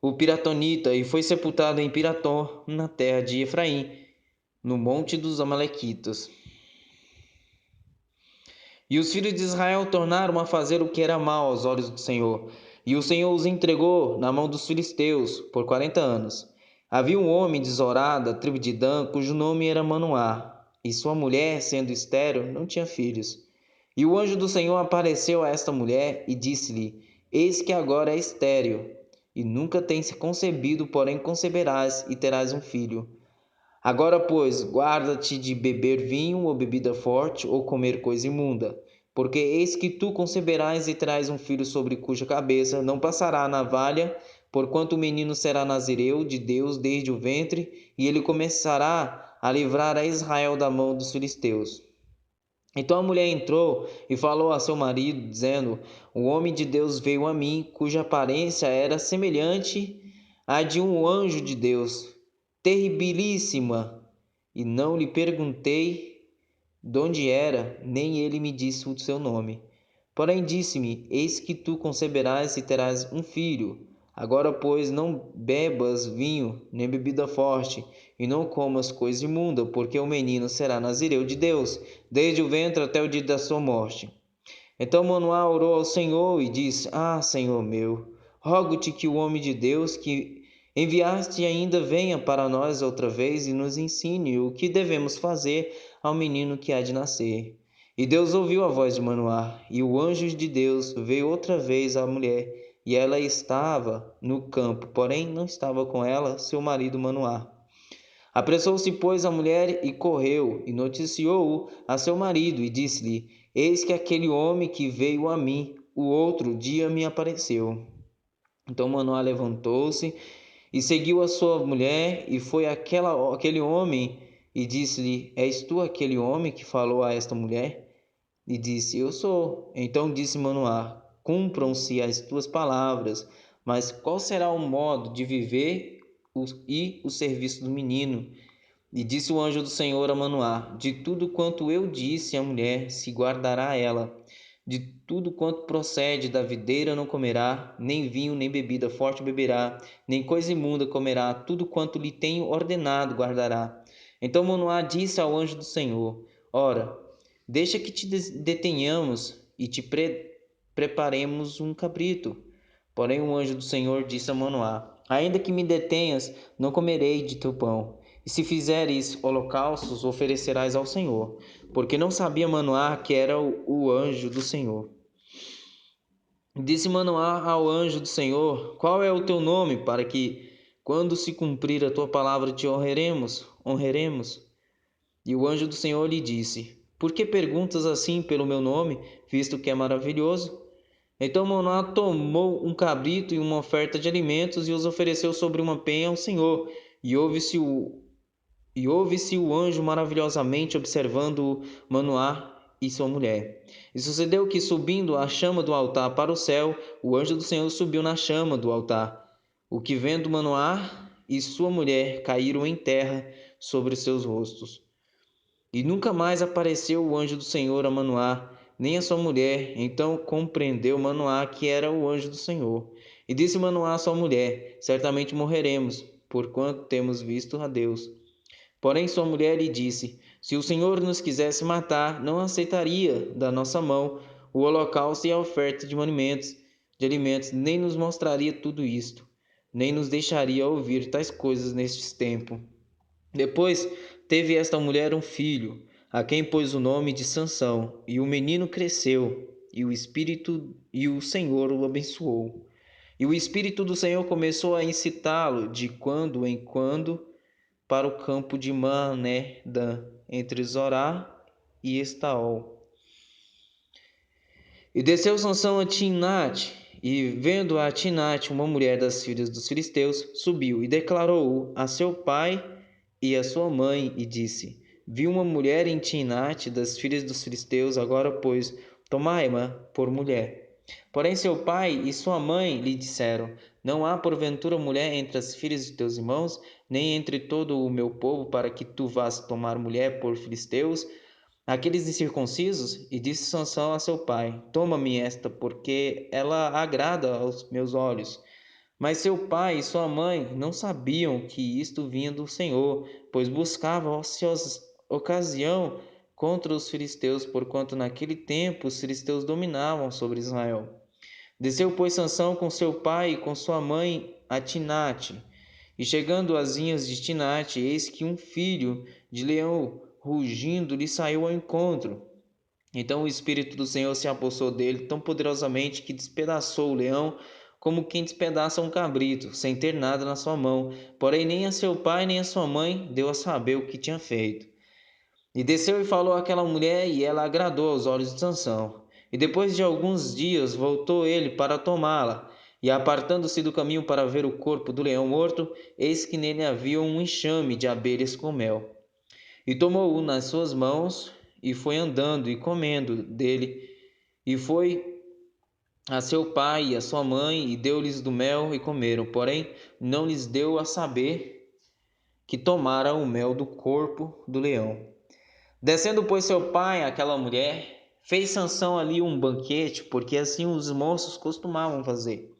o Piratonita, e foi sepultado em Piratom, na terra de Efraim, no monte dos Amalequitas. E os filhos de Israel tornaram a fazer o que era mal aos olhos do Senhor, e o Senhor os entregou na mão dos filisteus por 40 anos. Havia um homem de Zorá, da tribo de Dan, cujo nome era Manoá, e sua mulher, sendo estéril, não tinha filhos. E o anjo do Senhor apareceu a esta mulher e disse-lhe: eis que agora é estéril, e nunca tens concebido, porém conceberás e terás um filho. Agora, pois, guarda-te de beber vinho ou bebida forte, ou comer coisa imunda, porque eis que tu conceberás e terás um filho, sobre cuja cabeça não passará a navalha, porquanto o menino será nazireu de Deus desde o ventre, e ele começará a livrar a Israel da mão dos filisteus. Então a mulher entrou e falou a seu marido, dizendo: o homem de Deus veio a mim, cuja aparência era semelhante à de um anjo de Deus, terribilíssima, e não lhe perguntei de onde era, nem ele me disse o seu nome. Porém disse-me: eis que tu conceberás e terás um filho. Agora, pois, não bebas vinho, nem bebida forte, e não comas coisa imunda, porque o menino será nazireu de Deus, desde o ventre até o dia da sua morte. Então Manoá orou ao Senhor e disse: Senhor meu, rogo-te que o homem de Deus que enviaste ainda venha para nós outra vez e nos ensine o que devemos fazer ao menino que há de nascer. E Deus ouviu a voz de Manoá, e o anjo de Deus veio outra vez à mulher, e ela estava no campo, porém não estava com ela seu marido Manoá. Apressou-se, pois, a mulher e correu, e noticiou-o a seu marido, e disse-lhe: eis que aquele homem que veio a mim, o outro dia me apareceu. Então Manoá levantou-se e seguiu a sua mulher, e foi aquele homem, e disse-lhe: és tu aquele homem que falou a esta mulher? E disse: eu sou. Então disse Manoá: cumpram-se as tuas palavras, mas qual será o modo de viver e o serviço do menino? E disse o anjo do Senhor a Manoá: de tudo quanto eu disse à mulher se guardará ela. De tudo quanto procede da videira não comerá, nem vinho, nem bebida forte beberá, nem coisa imunda comerá, tudo quanto lhe tenho ordenado guardará. Então Manoá disse ao anjo do Senhor: ora, deixa que te detenhamos e te preparemos um cabrito. Porém o anjo do Senhor disse a Manoá: ainda que me detenhas, não comerei de teu pão. E se fizeres holocaustos, oferecerás ao Senhor. Porque não sabia Manoá que era o anjo do Senhor. Disse Manoá ao anjo do Senhor: qual é o teu nome, para que, quando se cumprir a tua palavra, te honraremos? E o anjo do Senhor lhe disse: por que perguntas assim pelo meu nome, visto que é maravilhoso? Então Manoá tomou um cabrito e uma oferta de alimentos e os ofereceu sobre uma penha ao Senhor. E ouve-se o anjo maravilhosamente observando Manoá e sua mulher. E sucedeu que, subindo a chama do altar para o céu, o anjo do Senhor subiu na chama do altar. O que, vendo Manoá e sua mulher, caíram em terra sobre os seus rostos. E nunca mais apareceu o anjo do Senhor a Manoá, nem a sua mulher. Então compreendeu Manoá que era o anjo do Senhor. E disse Manoá à sua mulher: Certamente morreremos, porquanto temos visto a Deus. Porém sua mulher lhe disse: Se o Senhor nos quisesse matar, não aceitaria da nossa mão o holocausto e a oferta de alimentos, nem nos mostraria tudo isto, nem nos deixaria ouvir tais coisas neste tempo. Depois teve esta mulher um filho, a quem pôs o nome de Sansão, e o menino cresceu, e o Senhor o abençoou. E o espírito do Senhor começou a incitá-lo de quando em quando para o campo de Mané-dan, entre Zorá e Estaol. E desceu Sansão a Timnate, e vendo a Timnate, uma mulher das filhas dos filisteus, subiu e declarou-o a seu pai e a sua mãe, e disse: Vi uma mulher em Timnate das filhas dos filisteus, agora, pois, tomai-ma por mulher. Porém seu pai e sua mãe lhe disseram: Não há porventura mulher entre as filhas de teus irmãos, nem entre todo o meu povo, para que tu vás tomar mulher por filisteus, aqueles incircuncisos? E disse Sansão a seu pai: Toma-me esta, porque ela agrada aos meus olhos. Mas seu pai e sua mãe não sabiam que isto vinha do Senhor, pois buscavam ocasião contra os filisteus, porquanto naquele tempo os filisteus dominavam sobre Israel. Desceu, pois, Sansão com seu pai e com sua mãe a Timnate. E chegando às vinhas de Timnate, eis que um filho de leão rugindo lhe saiu ao encontro. Então o Espírito do Senhor se apossou dele tão poderosamente que despedaçou o leão, como quem despedaça um cabrito, sem ter nada na sua mão. Porém nem a seu pai nem a sua mãe deu a saber o que tinha feito. E desceu e falou àquela mulher, e ela agradou aos olhos de Sansão. E depois de alguns dias voltou ele para tomá-la. E apartando-se do caminho para ver o corpo do leão morto, eis que nele havia um enxame de abelhas com mel. E tomou-o nas suas mãos, e foi andando e comendo dele. E foi a seu pai e a sua mãe, e deu-lhes do mel, e comeram. Porém não lhes deu a saber que tomara o mel do corpo do leão. Descendo, pois, seu pai àquela mulher, fez Sansão ali um banquete, porque assim os moços costumavam fazer.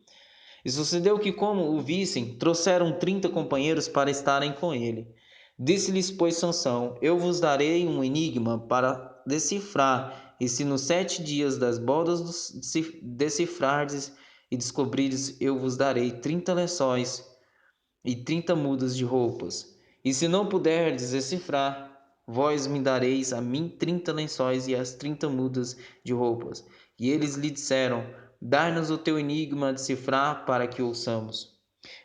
E sucedeu que, como o vissem, trouxeram 30 companheiros para estarem com ele. Disse-lhes, pois, Sansão: Eu vos darei um enigma para decifrar, e se nos 7 dias das bodas decifrardes e descobrirdes, eu vos darei 30 lençóis e 30 mudas de roupas. E se não puderdes decifrar, vós me dareis a mim 30 lençóis e as 30 mudas de roupas. E eles lhe disseram: Dai-nos o teu enigma a decifrar, para que ouçamos.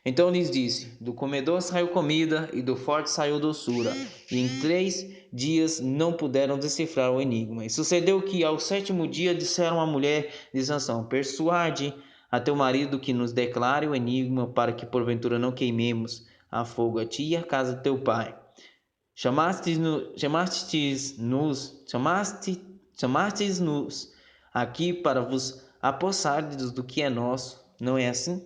Então lhes disse: Do comedor saiu comida, e do forte saiu doçura. E em 3 dias não puderam decifrar o enigma. E sucedeu que ao 7º dia disseram à mulher de Sansão: Persuade a teu marido que nos declare o enigma, para que porventura não queimemos a fogo a ti e a casa de teu pai. Chamastes-nos aqui para vos apossardes do que é nosso, não é assim?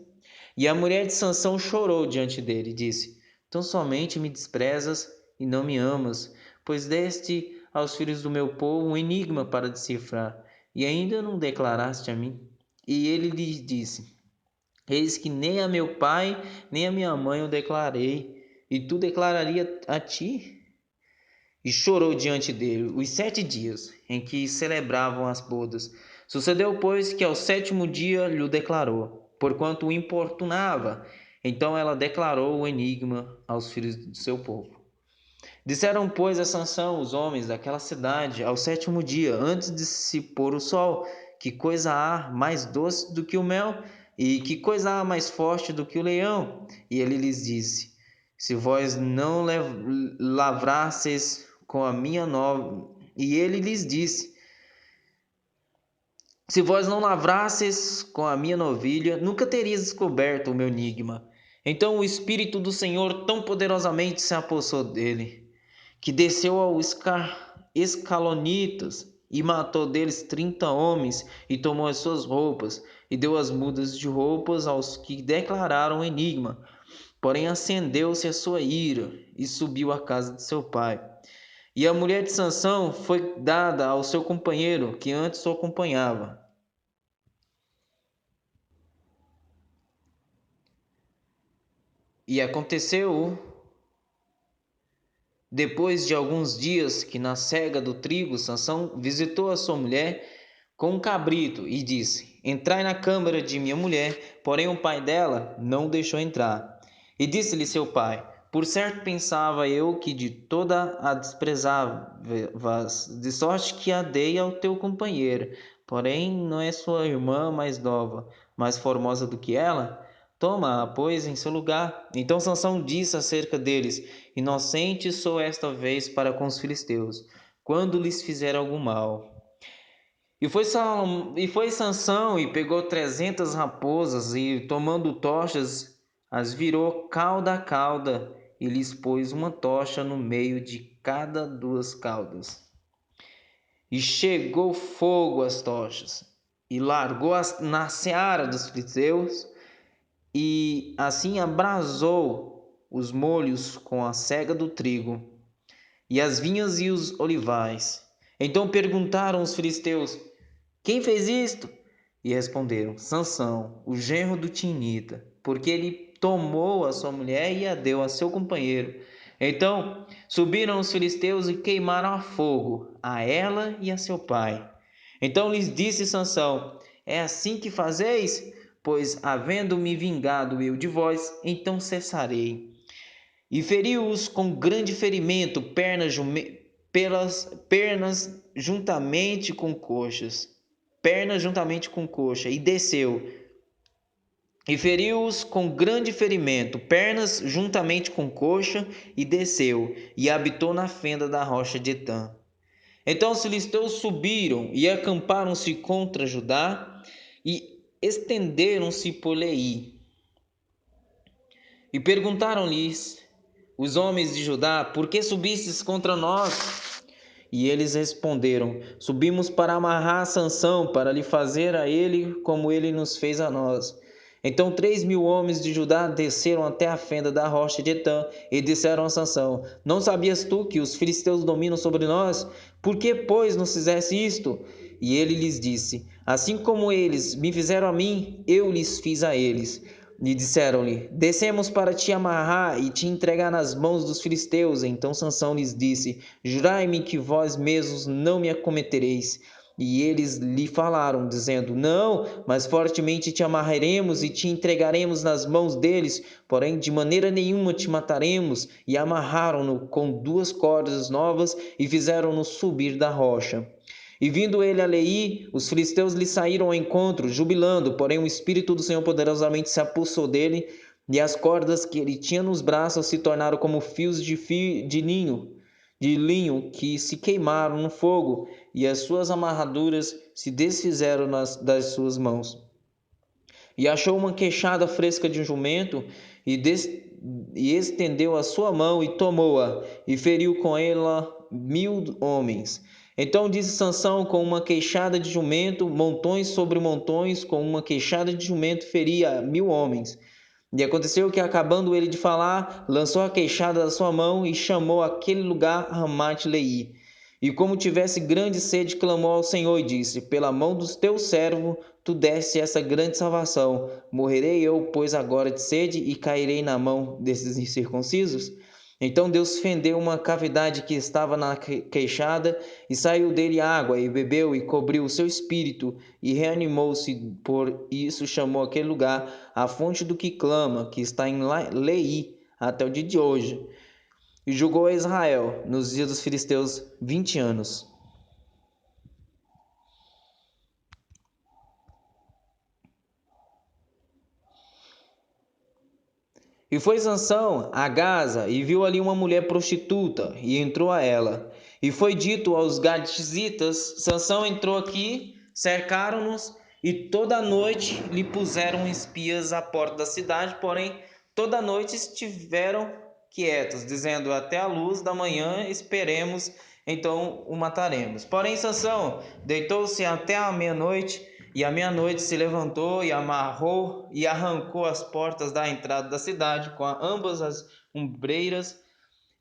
E a mulher de Sansão chorou diante dele e disse: Tão somente me desprezas e não me amas, pois deste aos filhos do meu povo um enigma para decifrar, e ainda não declaraste a mim? E ele lhe disse: Eis que nem a meu pai, nem a minha mãe o declarei, e tu declararia a ti? E chorou diante dele os 7 dias em que celebravam as bodas. Sucedeu, pois, que ao 7º dia lhe declarou, porquanto o importunava. Então ela declarou o enigma aos filhos do seu povo. Disseram, pois, a Sansão os homens daquela cidade ao 7º dia, antes de se pôr o sol: Que coisa há mais doce do que o mel? E que coisa há mais forte do que o leão? E ele lhes disse: Se vós não lavrasseis com a minha nova... E ele lhes disse: Se vós não lavrasses com a minha novilha, nunca terias descoberto o meu enigma. Então o Espírito do Senhor tão poderosamente se apossou dele, que desceu ao Escalonitas e matou deles 30 homens, e tomou as suas roupas, e deu as mudas de roupas aos que declararam o enigma. Porém acendeu-se a sua ira, e subiu à casa de seu pai. E a mulher de Sansão foi dada ao seu companheiro, que antes o acompanhava. E aconteceu, depois de alguns dias, que na cega do trigo, Sansão visitou a sua mulher com um cabrito e disse: Entrai na câmara de minha mulher. Porém o pai dela não o deixou entrar. E disse-lhe seu pai: Por certo pensava eu que de toda a desprezavas, de sorte que a dei ao teu companheiro. Porém não é sua irmã mais nova, mais formosa do que ela? Toma-a, pois, em seu lugar. Então Sansão disse acerca deles: Inocente sou esta vez para com os filisteus, quando lhes fizer algum mal. E foi Sansão e pegou 300 raposas e, tomando tochas, as virou cauda a cauda e lhes pôs uma tocha no meio de cada duas caudas. E chegou fogo às tochas e largou-as na seara dos filisteus, e assim abrasou os molhos com a sega do trigo e as vinhas e os olivais. Então perguntaram os filisteus: Quem fez isto? E responderam: Sansão, o genro do Tinita, porque ele tomou a sua mulher e a deu a seu companheiro. Então subiram os filisteus e queimaram a fogo a ela e a seu pai. Então lhes disse Sansão: É assim que fazeis? Pois, havendo-me vingado eu de vós, então cessarei. E feriu-os com grande ferimento, pelas pernas juntamente com coxa, e desceu. E feriu-os com grande ferimento, pernas juntamente com coxa, e desceu, e habitou na fenda da rocha de Etã. Então os filisteus subiram e acamparam-se contra Judá, e estenderam-se por Leí. E perguntaram-lhes os homens de Judá: Por que subistes contra nós? E eles responderam: Subimos para amarrar Sansão, para lhe fazer a ele como ele nos fez a nós. Então 3.000 homens de Judá desceram até a fenda da rocha de Etã e disseram a Sansão: Não sabias tu que os filisteus dominam sobre nós? Por que, pois, nos fizeste isto? E ele lhes disse: Assim como eles me fizeram a mim, eu lhes fiz a eles. E disseram-lhe: Descemos para te amarrar e te entregar nas mãos dos filisteus. Então Sansão lhes disse: Jurai-me que vós mesmos não me acometereis. E eles lhe falaram, dizendo: Não, mas fortemente te amarraremos e te entregaremos nas mãos deles, porém de maneira nenhuma te mataremos. E amarraram-no com 2 cordas novas e fizeram-no subir da rocha. E vindo ele a Leí, os filisteus lhe saíram ao encontro, jubilando, porém o Espírito do Senhor poderosamente se apossou dele, e as cordas que ele tinha nos braços se tornaram como fios de linho que se queimaram no fogo, e as suas amarraduras se desfizeram das suas mãos. E achou uma queixada fresca de um jumento, e estendeu a sua mão e tomou-a, e feriu com ela 1.000 homens. Então disse Sansão: com uma queixada de jumento, montões sobre montões, com uma queixada de jumento feria 1.000 homens. E aconteceu que, acabando ele de falar, lançou a queixada da sua mão e chamou aquele lugar Ramate-Leí. E como tivesse grande sede, clamou ao Senhor e disse: Pela mão do teu servo tu deste essa grande salvação. Morrerei eu, pois, agora de sede, e cairei na mão desses incircuncisos? Então Deus fendeu uma cavidade que estava na queixada, e saiu dele água, e bebeu, e cobriu o seu espírito, e reanimou-se. Por isso chamou aquele lugar a fonte do que clama, que está em Leí, até o dia de hoje. E julgou a Israel nos dias dos filisteus 20 anos. E foi Sansão a Gaza, e viu ali uma mulher prostituta, e entrou a ela. E foi dito aos gadizitas: Sansão entrou aqui cercaram-nos e toda noite lhe puseram espias à porta da cidade, porém toda noite estiveram quietos, dizendo: até a luz da manhã esperemos, então o mataremos. Porém Sansão deitou-se até a meia-noite, e à meia-noite se levantou e amarrou e arrancou as portas da entrada da cidade com ambas as ombreiras,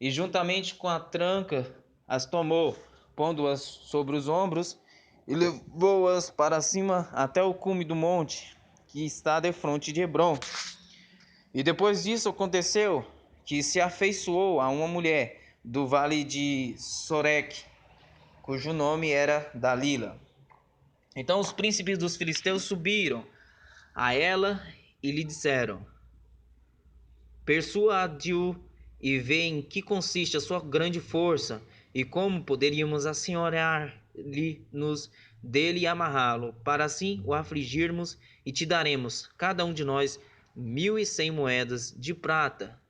e juntamente com a tranca as tomou, pondo-as sobre os ombros, e levou-as para cima até o cume do monte, que está defronte de Hebrom. E depois disso aconteceu que se afeiçoou a uma mulher do vale de Soreque, cujo nome era Dalila. Então os príncipes dos filisteus subiram a ela e lhe disseram: persuade-o e vê em que consiste a sua grande força, e como poderíamos assenhorear-lhe-nos dele e amarrá-lo, para assim o afligirmos, e te daremos, cada um de nós, 1.100 moedas de prata.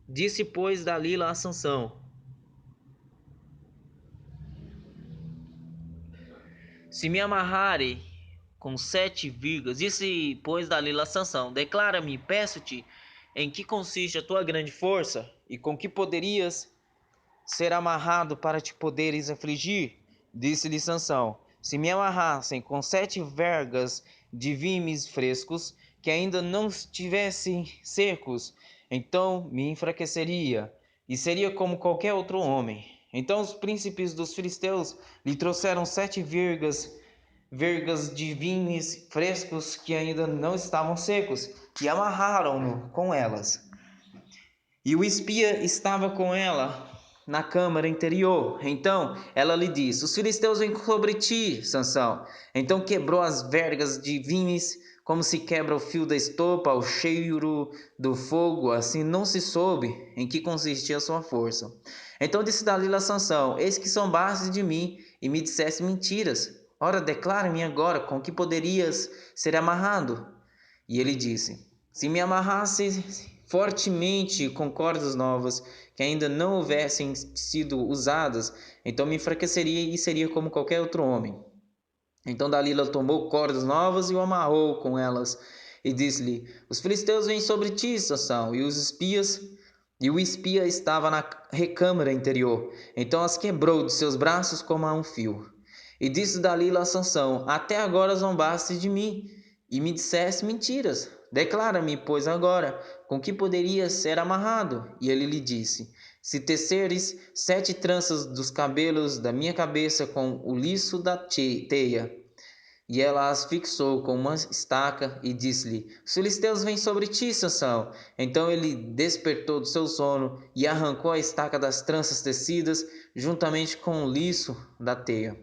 Disse, pois, Dalila a Sansão: se me amarrarem com 7 virgas, disse, pois, Dalila a Sansão: declara-me, peço-te, em que consiste a tua grande força, e com que poderias ser amarrado para te poderes afligir? Disse-lhe Sansão: se me amarrassem com 7 vergas de vimes frescos, que ainda não estivessem secos, então me enfraqueceria, e seria como qualquer outro homem. Então os príncipes dos filisteus lhe trouxeram 7 vergas de vimes frescos que ainda não estavam secos, e amarraram-no com elas. E o espia estava com ela na câmara interior. Então ela lhe disse: os filisteus vêm sobre ti, Sansão. Então quebrou as vergas de vimes, como se quebra o fio da estopa ao cheiro do fogo, assim não se soube em que consistia a sua força. Então disse Dalila a Sansão: eis que zombaste de mim e me disseste mentiras. Ora, declara-me agora com que poderias ser amarrado. E ele disse: se me amarrasse fortemente com cordas novas, que ainda não houvessem sido usadas, então me enfraqueceria e seria como qualquer outro homem. Então Dalila tomou cordas novas e o amarrou com elas, e disse-lhe: os filisteus vêm sobre ti, Sansão. E o espia estava na recâmara interior. Então as quebrou de seus braços como a um fio. E disse Dalila a Sansão: até agora zombaste de mim e me disseste mentiras. Declara-me, pois, agora, com que poderia ser amarrado? E ele lhe disse: se teceres 7 tranças dos cabelos da minha cabeça com o liço da teia. E ela as fixou com uma estaca e disse-lhe: os filisteus vêm sobre ti, Sansão. Então ele despertou do seu sono e arrancou a estaca das tranças tecidas, juntamente com o liço da teia.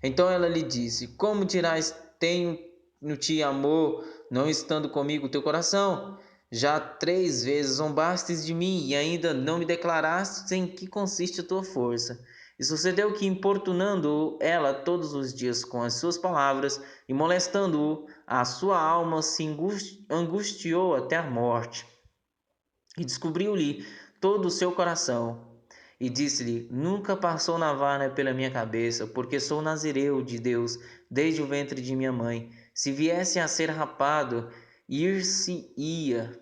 Então ela lhe disse: como dirás, tenho no ti amor, não estando comigo o teu coração? Já 3 vezes zombastes de mim e ainda não me declarastes em que consiste a tua força. E sucedeu que, importunando ela todos os dias com as suas palavras e molestando-o, a sua alma se angustiou até a morte. E descobriu-lhe todo o seu coração. E disse-lhe: nunca passou navalha pela minha cabeça, porque sou nazireu de Deus desde o ventre de minha mãe. Se viesse a ser rapado, ir-se-ia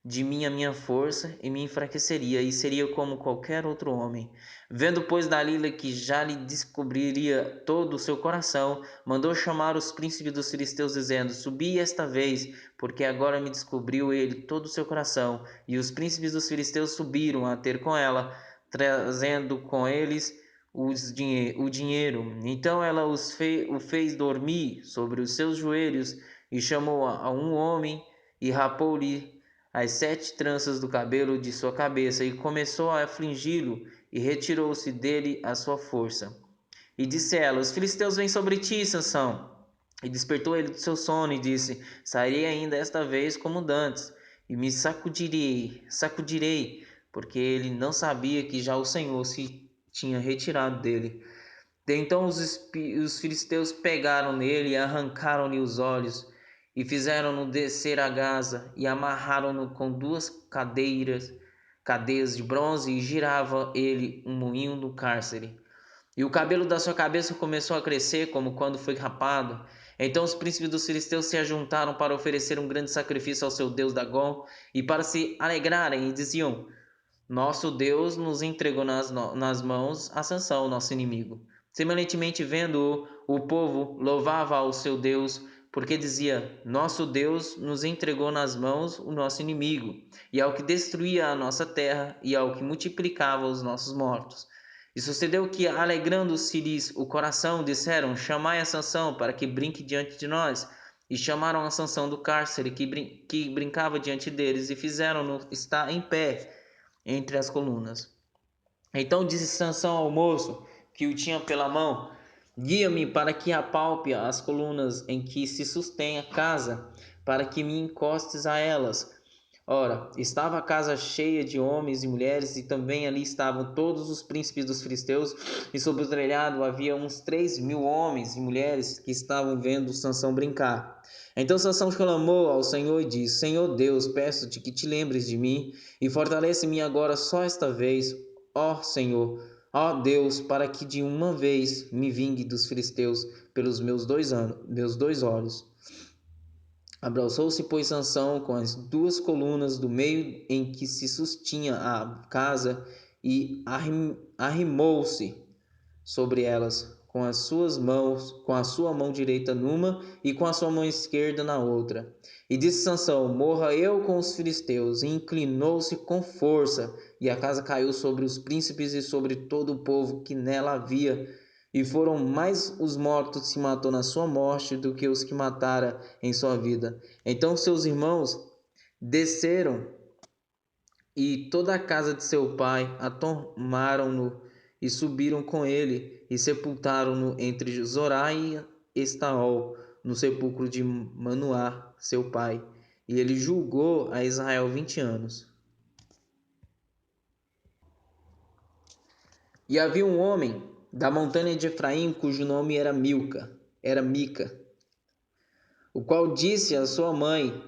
de mim a minha força e me enfraqueceria, e seria como qualquer outro homem. Vendo, pois, Dalila que já lhe descobriria todo o seu coração, mandou chamar os príncipes dos filisteus, dizendo: subi esta vez, porque agora me descobriu ele todo o seu coração. E os príncipes dos filisteus subiram a ter com ela, trazendo com eles o dinheiro. Então ela o fez dormir sobre os seus joelhos, e chamou a um homem, e rapou-lhe as 7 tranças do cabelo de sua cabeça, e começou a afligi-lo, e retirou-se dele a sua força. E disse ela: os filisteus vêm sobre ti, Sansão. E despertou ele do seu sono, e disse: sairei ainda esta vez como dantes, e me sacudirei, porque ele não sabia que já o Senhor se tinha retirado dele. Então os filisteus pegaram nele e arrancaram-lhe os olhos, e fizeram-no descer a Gaza, e amarraram-no com 2 cadeias de bronze, e girava ele um moinho no cárcere. e o cabelo da sua cabeça começou a crescer como quando foi rapado. Então os príncipes dos filisteus se ajuntaram para oferecer um grande sacrifício ao seu deus Dagom e para se alegrarem, e diziam: Nosso Deus nos entregou nas mãos a Sansão, nosso inimigo. Semelhantemente, vendo-o, o povo louvava ao seu Deus, porque dizia: Nosso Deus nos entregou nas mãos o nosso inimigo, e ao que destruía a nossa terra, e ao que multiplicava os nossos mortos. E sucedeu que, alegrando-se-lhes o coração, disseram: Chamai a Sansão para que brinque diante de nós. E chamaram a Sansão do cárcere que brincava diante deles, e fizeram-no estar em pé entre as colunas. Então disse Sansão ao moço que o tinha pela mão: Guia-me para que apalpe as colunas em que se sustém a casa, para que me encostes a elas. Ora, estava a casa cheia de homens e mulheres, e também ali estavam todos os príncipes dos filisteus, e sobre o telhado havia uns 3.000 homens e mulheres que estavam vendo Sansão brincar. Então Sansão clamou ao Senhor e disse: Senhor Deus, peço-te que te lembres de mim, e fortalece-me agora só esta vez, ó Senhor, ó Deus, para que de uma vez me vingue dos filisteus pelos meus dois olhos. Abraçou-se, pois, Sansão com as 2 colunas do meio em que se sustinha a casa e arrimou-se sobre elas com as suas mãos, com a sua mão direita numa e com a sua mão esquerda na outra. E disse Sansão: Morra eu com os filisteus. E inclinou-se com força, e a casa caiu sobre os príncipes e sobre todo o povo que nela havia. E foram mais os mortos que se matou na sua morte do que os que matara em sua vida. Então seus irmãos desceram, e toda a casa de seu pai a tomaram-no, e subiram com ele, e sepultaram-no entre Zorá e Estaol, no sepulcro de Manoá, seu pai. E ele julgou a Israel 20 anos. E havia um homem da montanha de Efraim, cujo nome era Mica, o qual disse à sua mãe: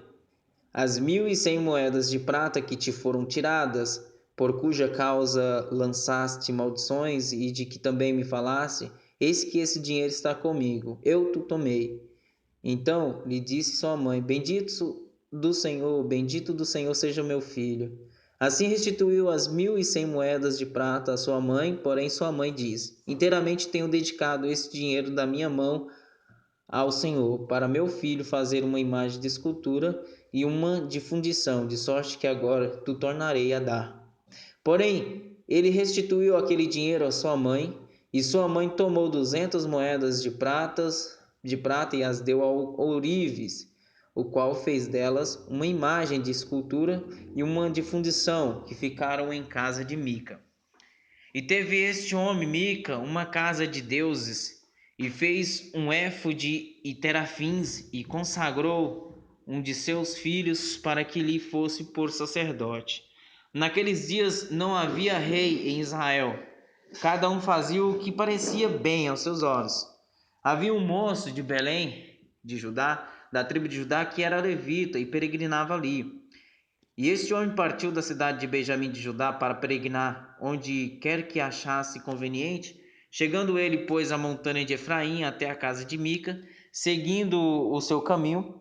As 1.100 moedas de prata que te foram tiradas, por cuja causa lançaste maldições e de que também me falaste, eis que esse dinheiro está comigo, eu te tomei. Então lhe disse sua mãe: bendito do Senhor seja meu filho. Assim restituiu as 1.100 moedas de prata à sua mãe, porém sua mãe disse: inteiramente tenho dedicado esse dinheiro da minha mão ao Senhor, para meu filho fazer uma imagem de escultura e uma de fundição, de sorte que agora tu tornarei a dar. Porém, ele restituiu aquele dinheiro à sua mãe, e sua mãe tomou 200 moedas de prata e as deu ao ourives, o qual fez delas uma imagem de escultura e uma de fundição, que ficaram em casa de Mica. E teve este homem, Mica, uma casa de deuses, e fez um éfode e terafins, e consagrou um de seus filhos para que lhe fosse por sacerdote. Naqueles dias não havia rei em Israel. Cada um fazia o que parecia bem aos seus olhos. Havia um moço de Belém, de Judá, da tribo de Judá, que era levita e peregrinava ali. E este homem partiu da cidade de Benjamim de Judá para peregrinar onde quer que achasse conveniente. Chegando ele, pois, à montanha de Efraim até a casa de Mica, seguindo o seu caminho,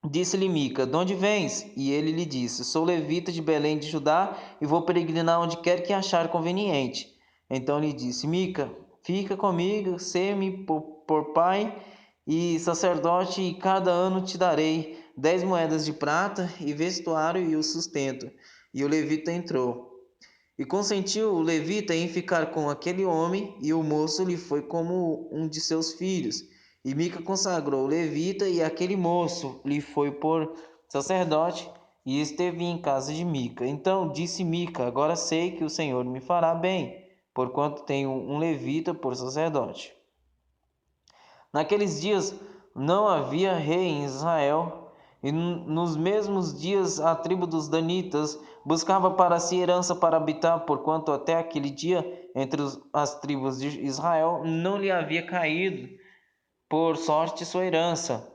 disse-lhe Mica: De onde vens? E ele lhe disse: Sou levita de Belém de Judá e vou peregrinar onde quer que achar conveniente. Então lhe disse: Mica, fica comigo, sê-me por pai e sacerdote, e cada ano te darei 10 moedas de prata e vestuário e o sustento. E o levita entrou. E consentiu o levita em ficar com aquele homem, e o moço lhe foi como um de seus filhos. E Mica consagrou o levita, e aquele moço lhe foi por sacerdote, e esteve em casa de Mica. Então disse Mica: Agora sei que o Senhor me fará bem, porquanto tenho um levita por sacerdote. Naqueles dias não havia rei em Israel, e nos mesmos dias a tribo dos danitas buscava para si herança para habitar, porquanto até aquele dia entre as tribos de Israel não lhe havia caído por sorte sua herança.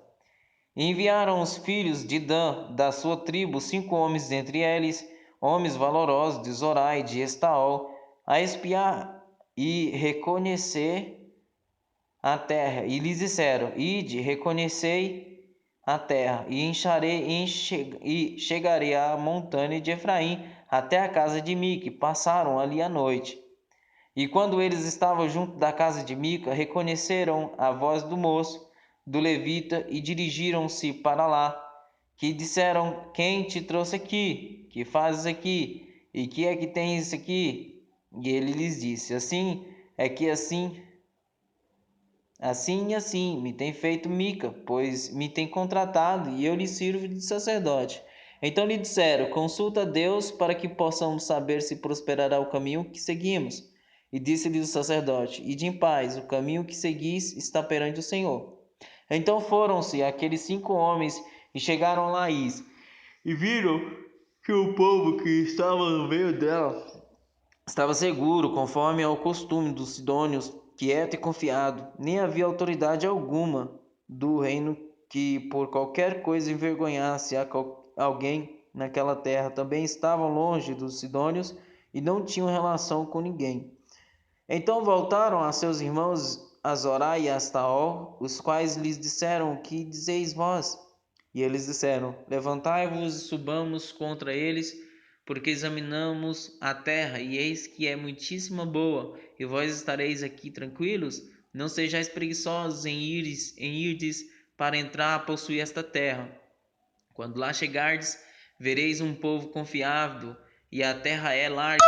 E enviaram os filhos de Dan da sua tribo 5 homens dentre eles, homens valorosos de Zorá e de Estaol, a espiar e reconhecer a terra. E lhes disseram: Ide, reconhecei a terra, e e chegarei à montanha de Efraim, até a casa de Mica. E passaram ali a noite. E quando eles estavam junto da casa de Mica, reconheceram a voz do moço, do levita, e dirigiram-se para lá, que disseram: Quem te trouxe aqui? Que fazes aqui? E que é que tens aqui? E ele lhes disse: Assim é que assim e assim me tem feito Mica, pois me tem contratado, e eu lhe sirvo de sacerdote. Então lhe disseram: Consulta a Deus para que possamos saber se prosperará o caminho que seguimos. E disse-lhe o sacerdote: Ide em paz, o caminho que seguis está perante o Senhor. Então foram-se aqueles 5 homens e chegaram a Laís, e viram que o povo que estava no meio dela estava seguro, conforme ao costume dos sidônios, quieto e confiado. Nem havia autoridade alguma do reino que por qualquer coisa envergonhasse alguém naquela terra. Também estavam longe dos sidônios e não tinham relação com ninguém. Então voltaram a seus irmãos a Zorá e a Estaol, os quais lhes disseram: Que dizeis vós? E eles disseram: Levantai-vos e subamos contra eles, porque examinamos a terra, e eis que é muitíssimo boa, e vós estareis aqui tranquilos? Não sejais preguiçosos em irdes para entrar a possuir esta terra. Quando lá chegardes, vereis um povo confiável, e a terra é larga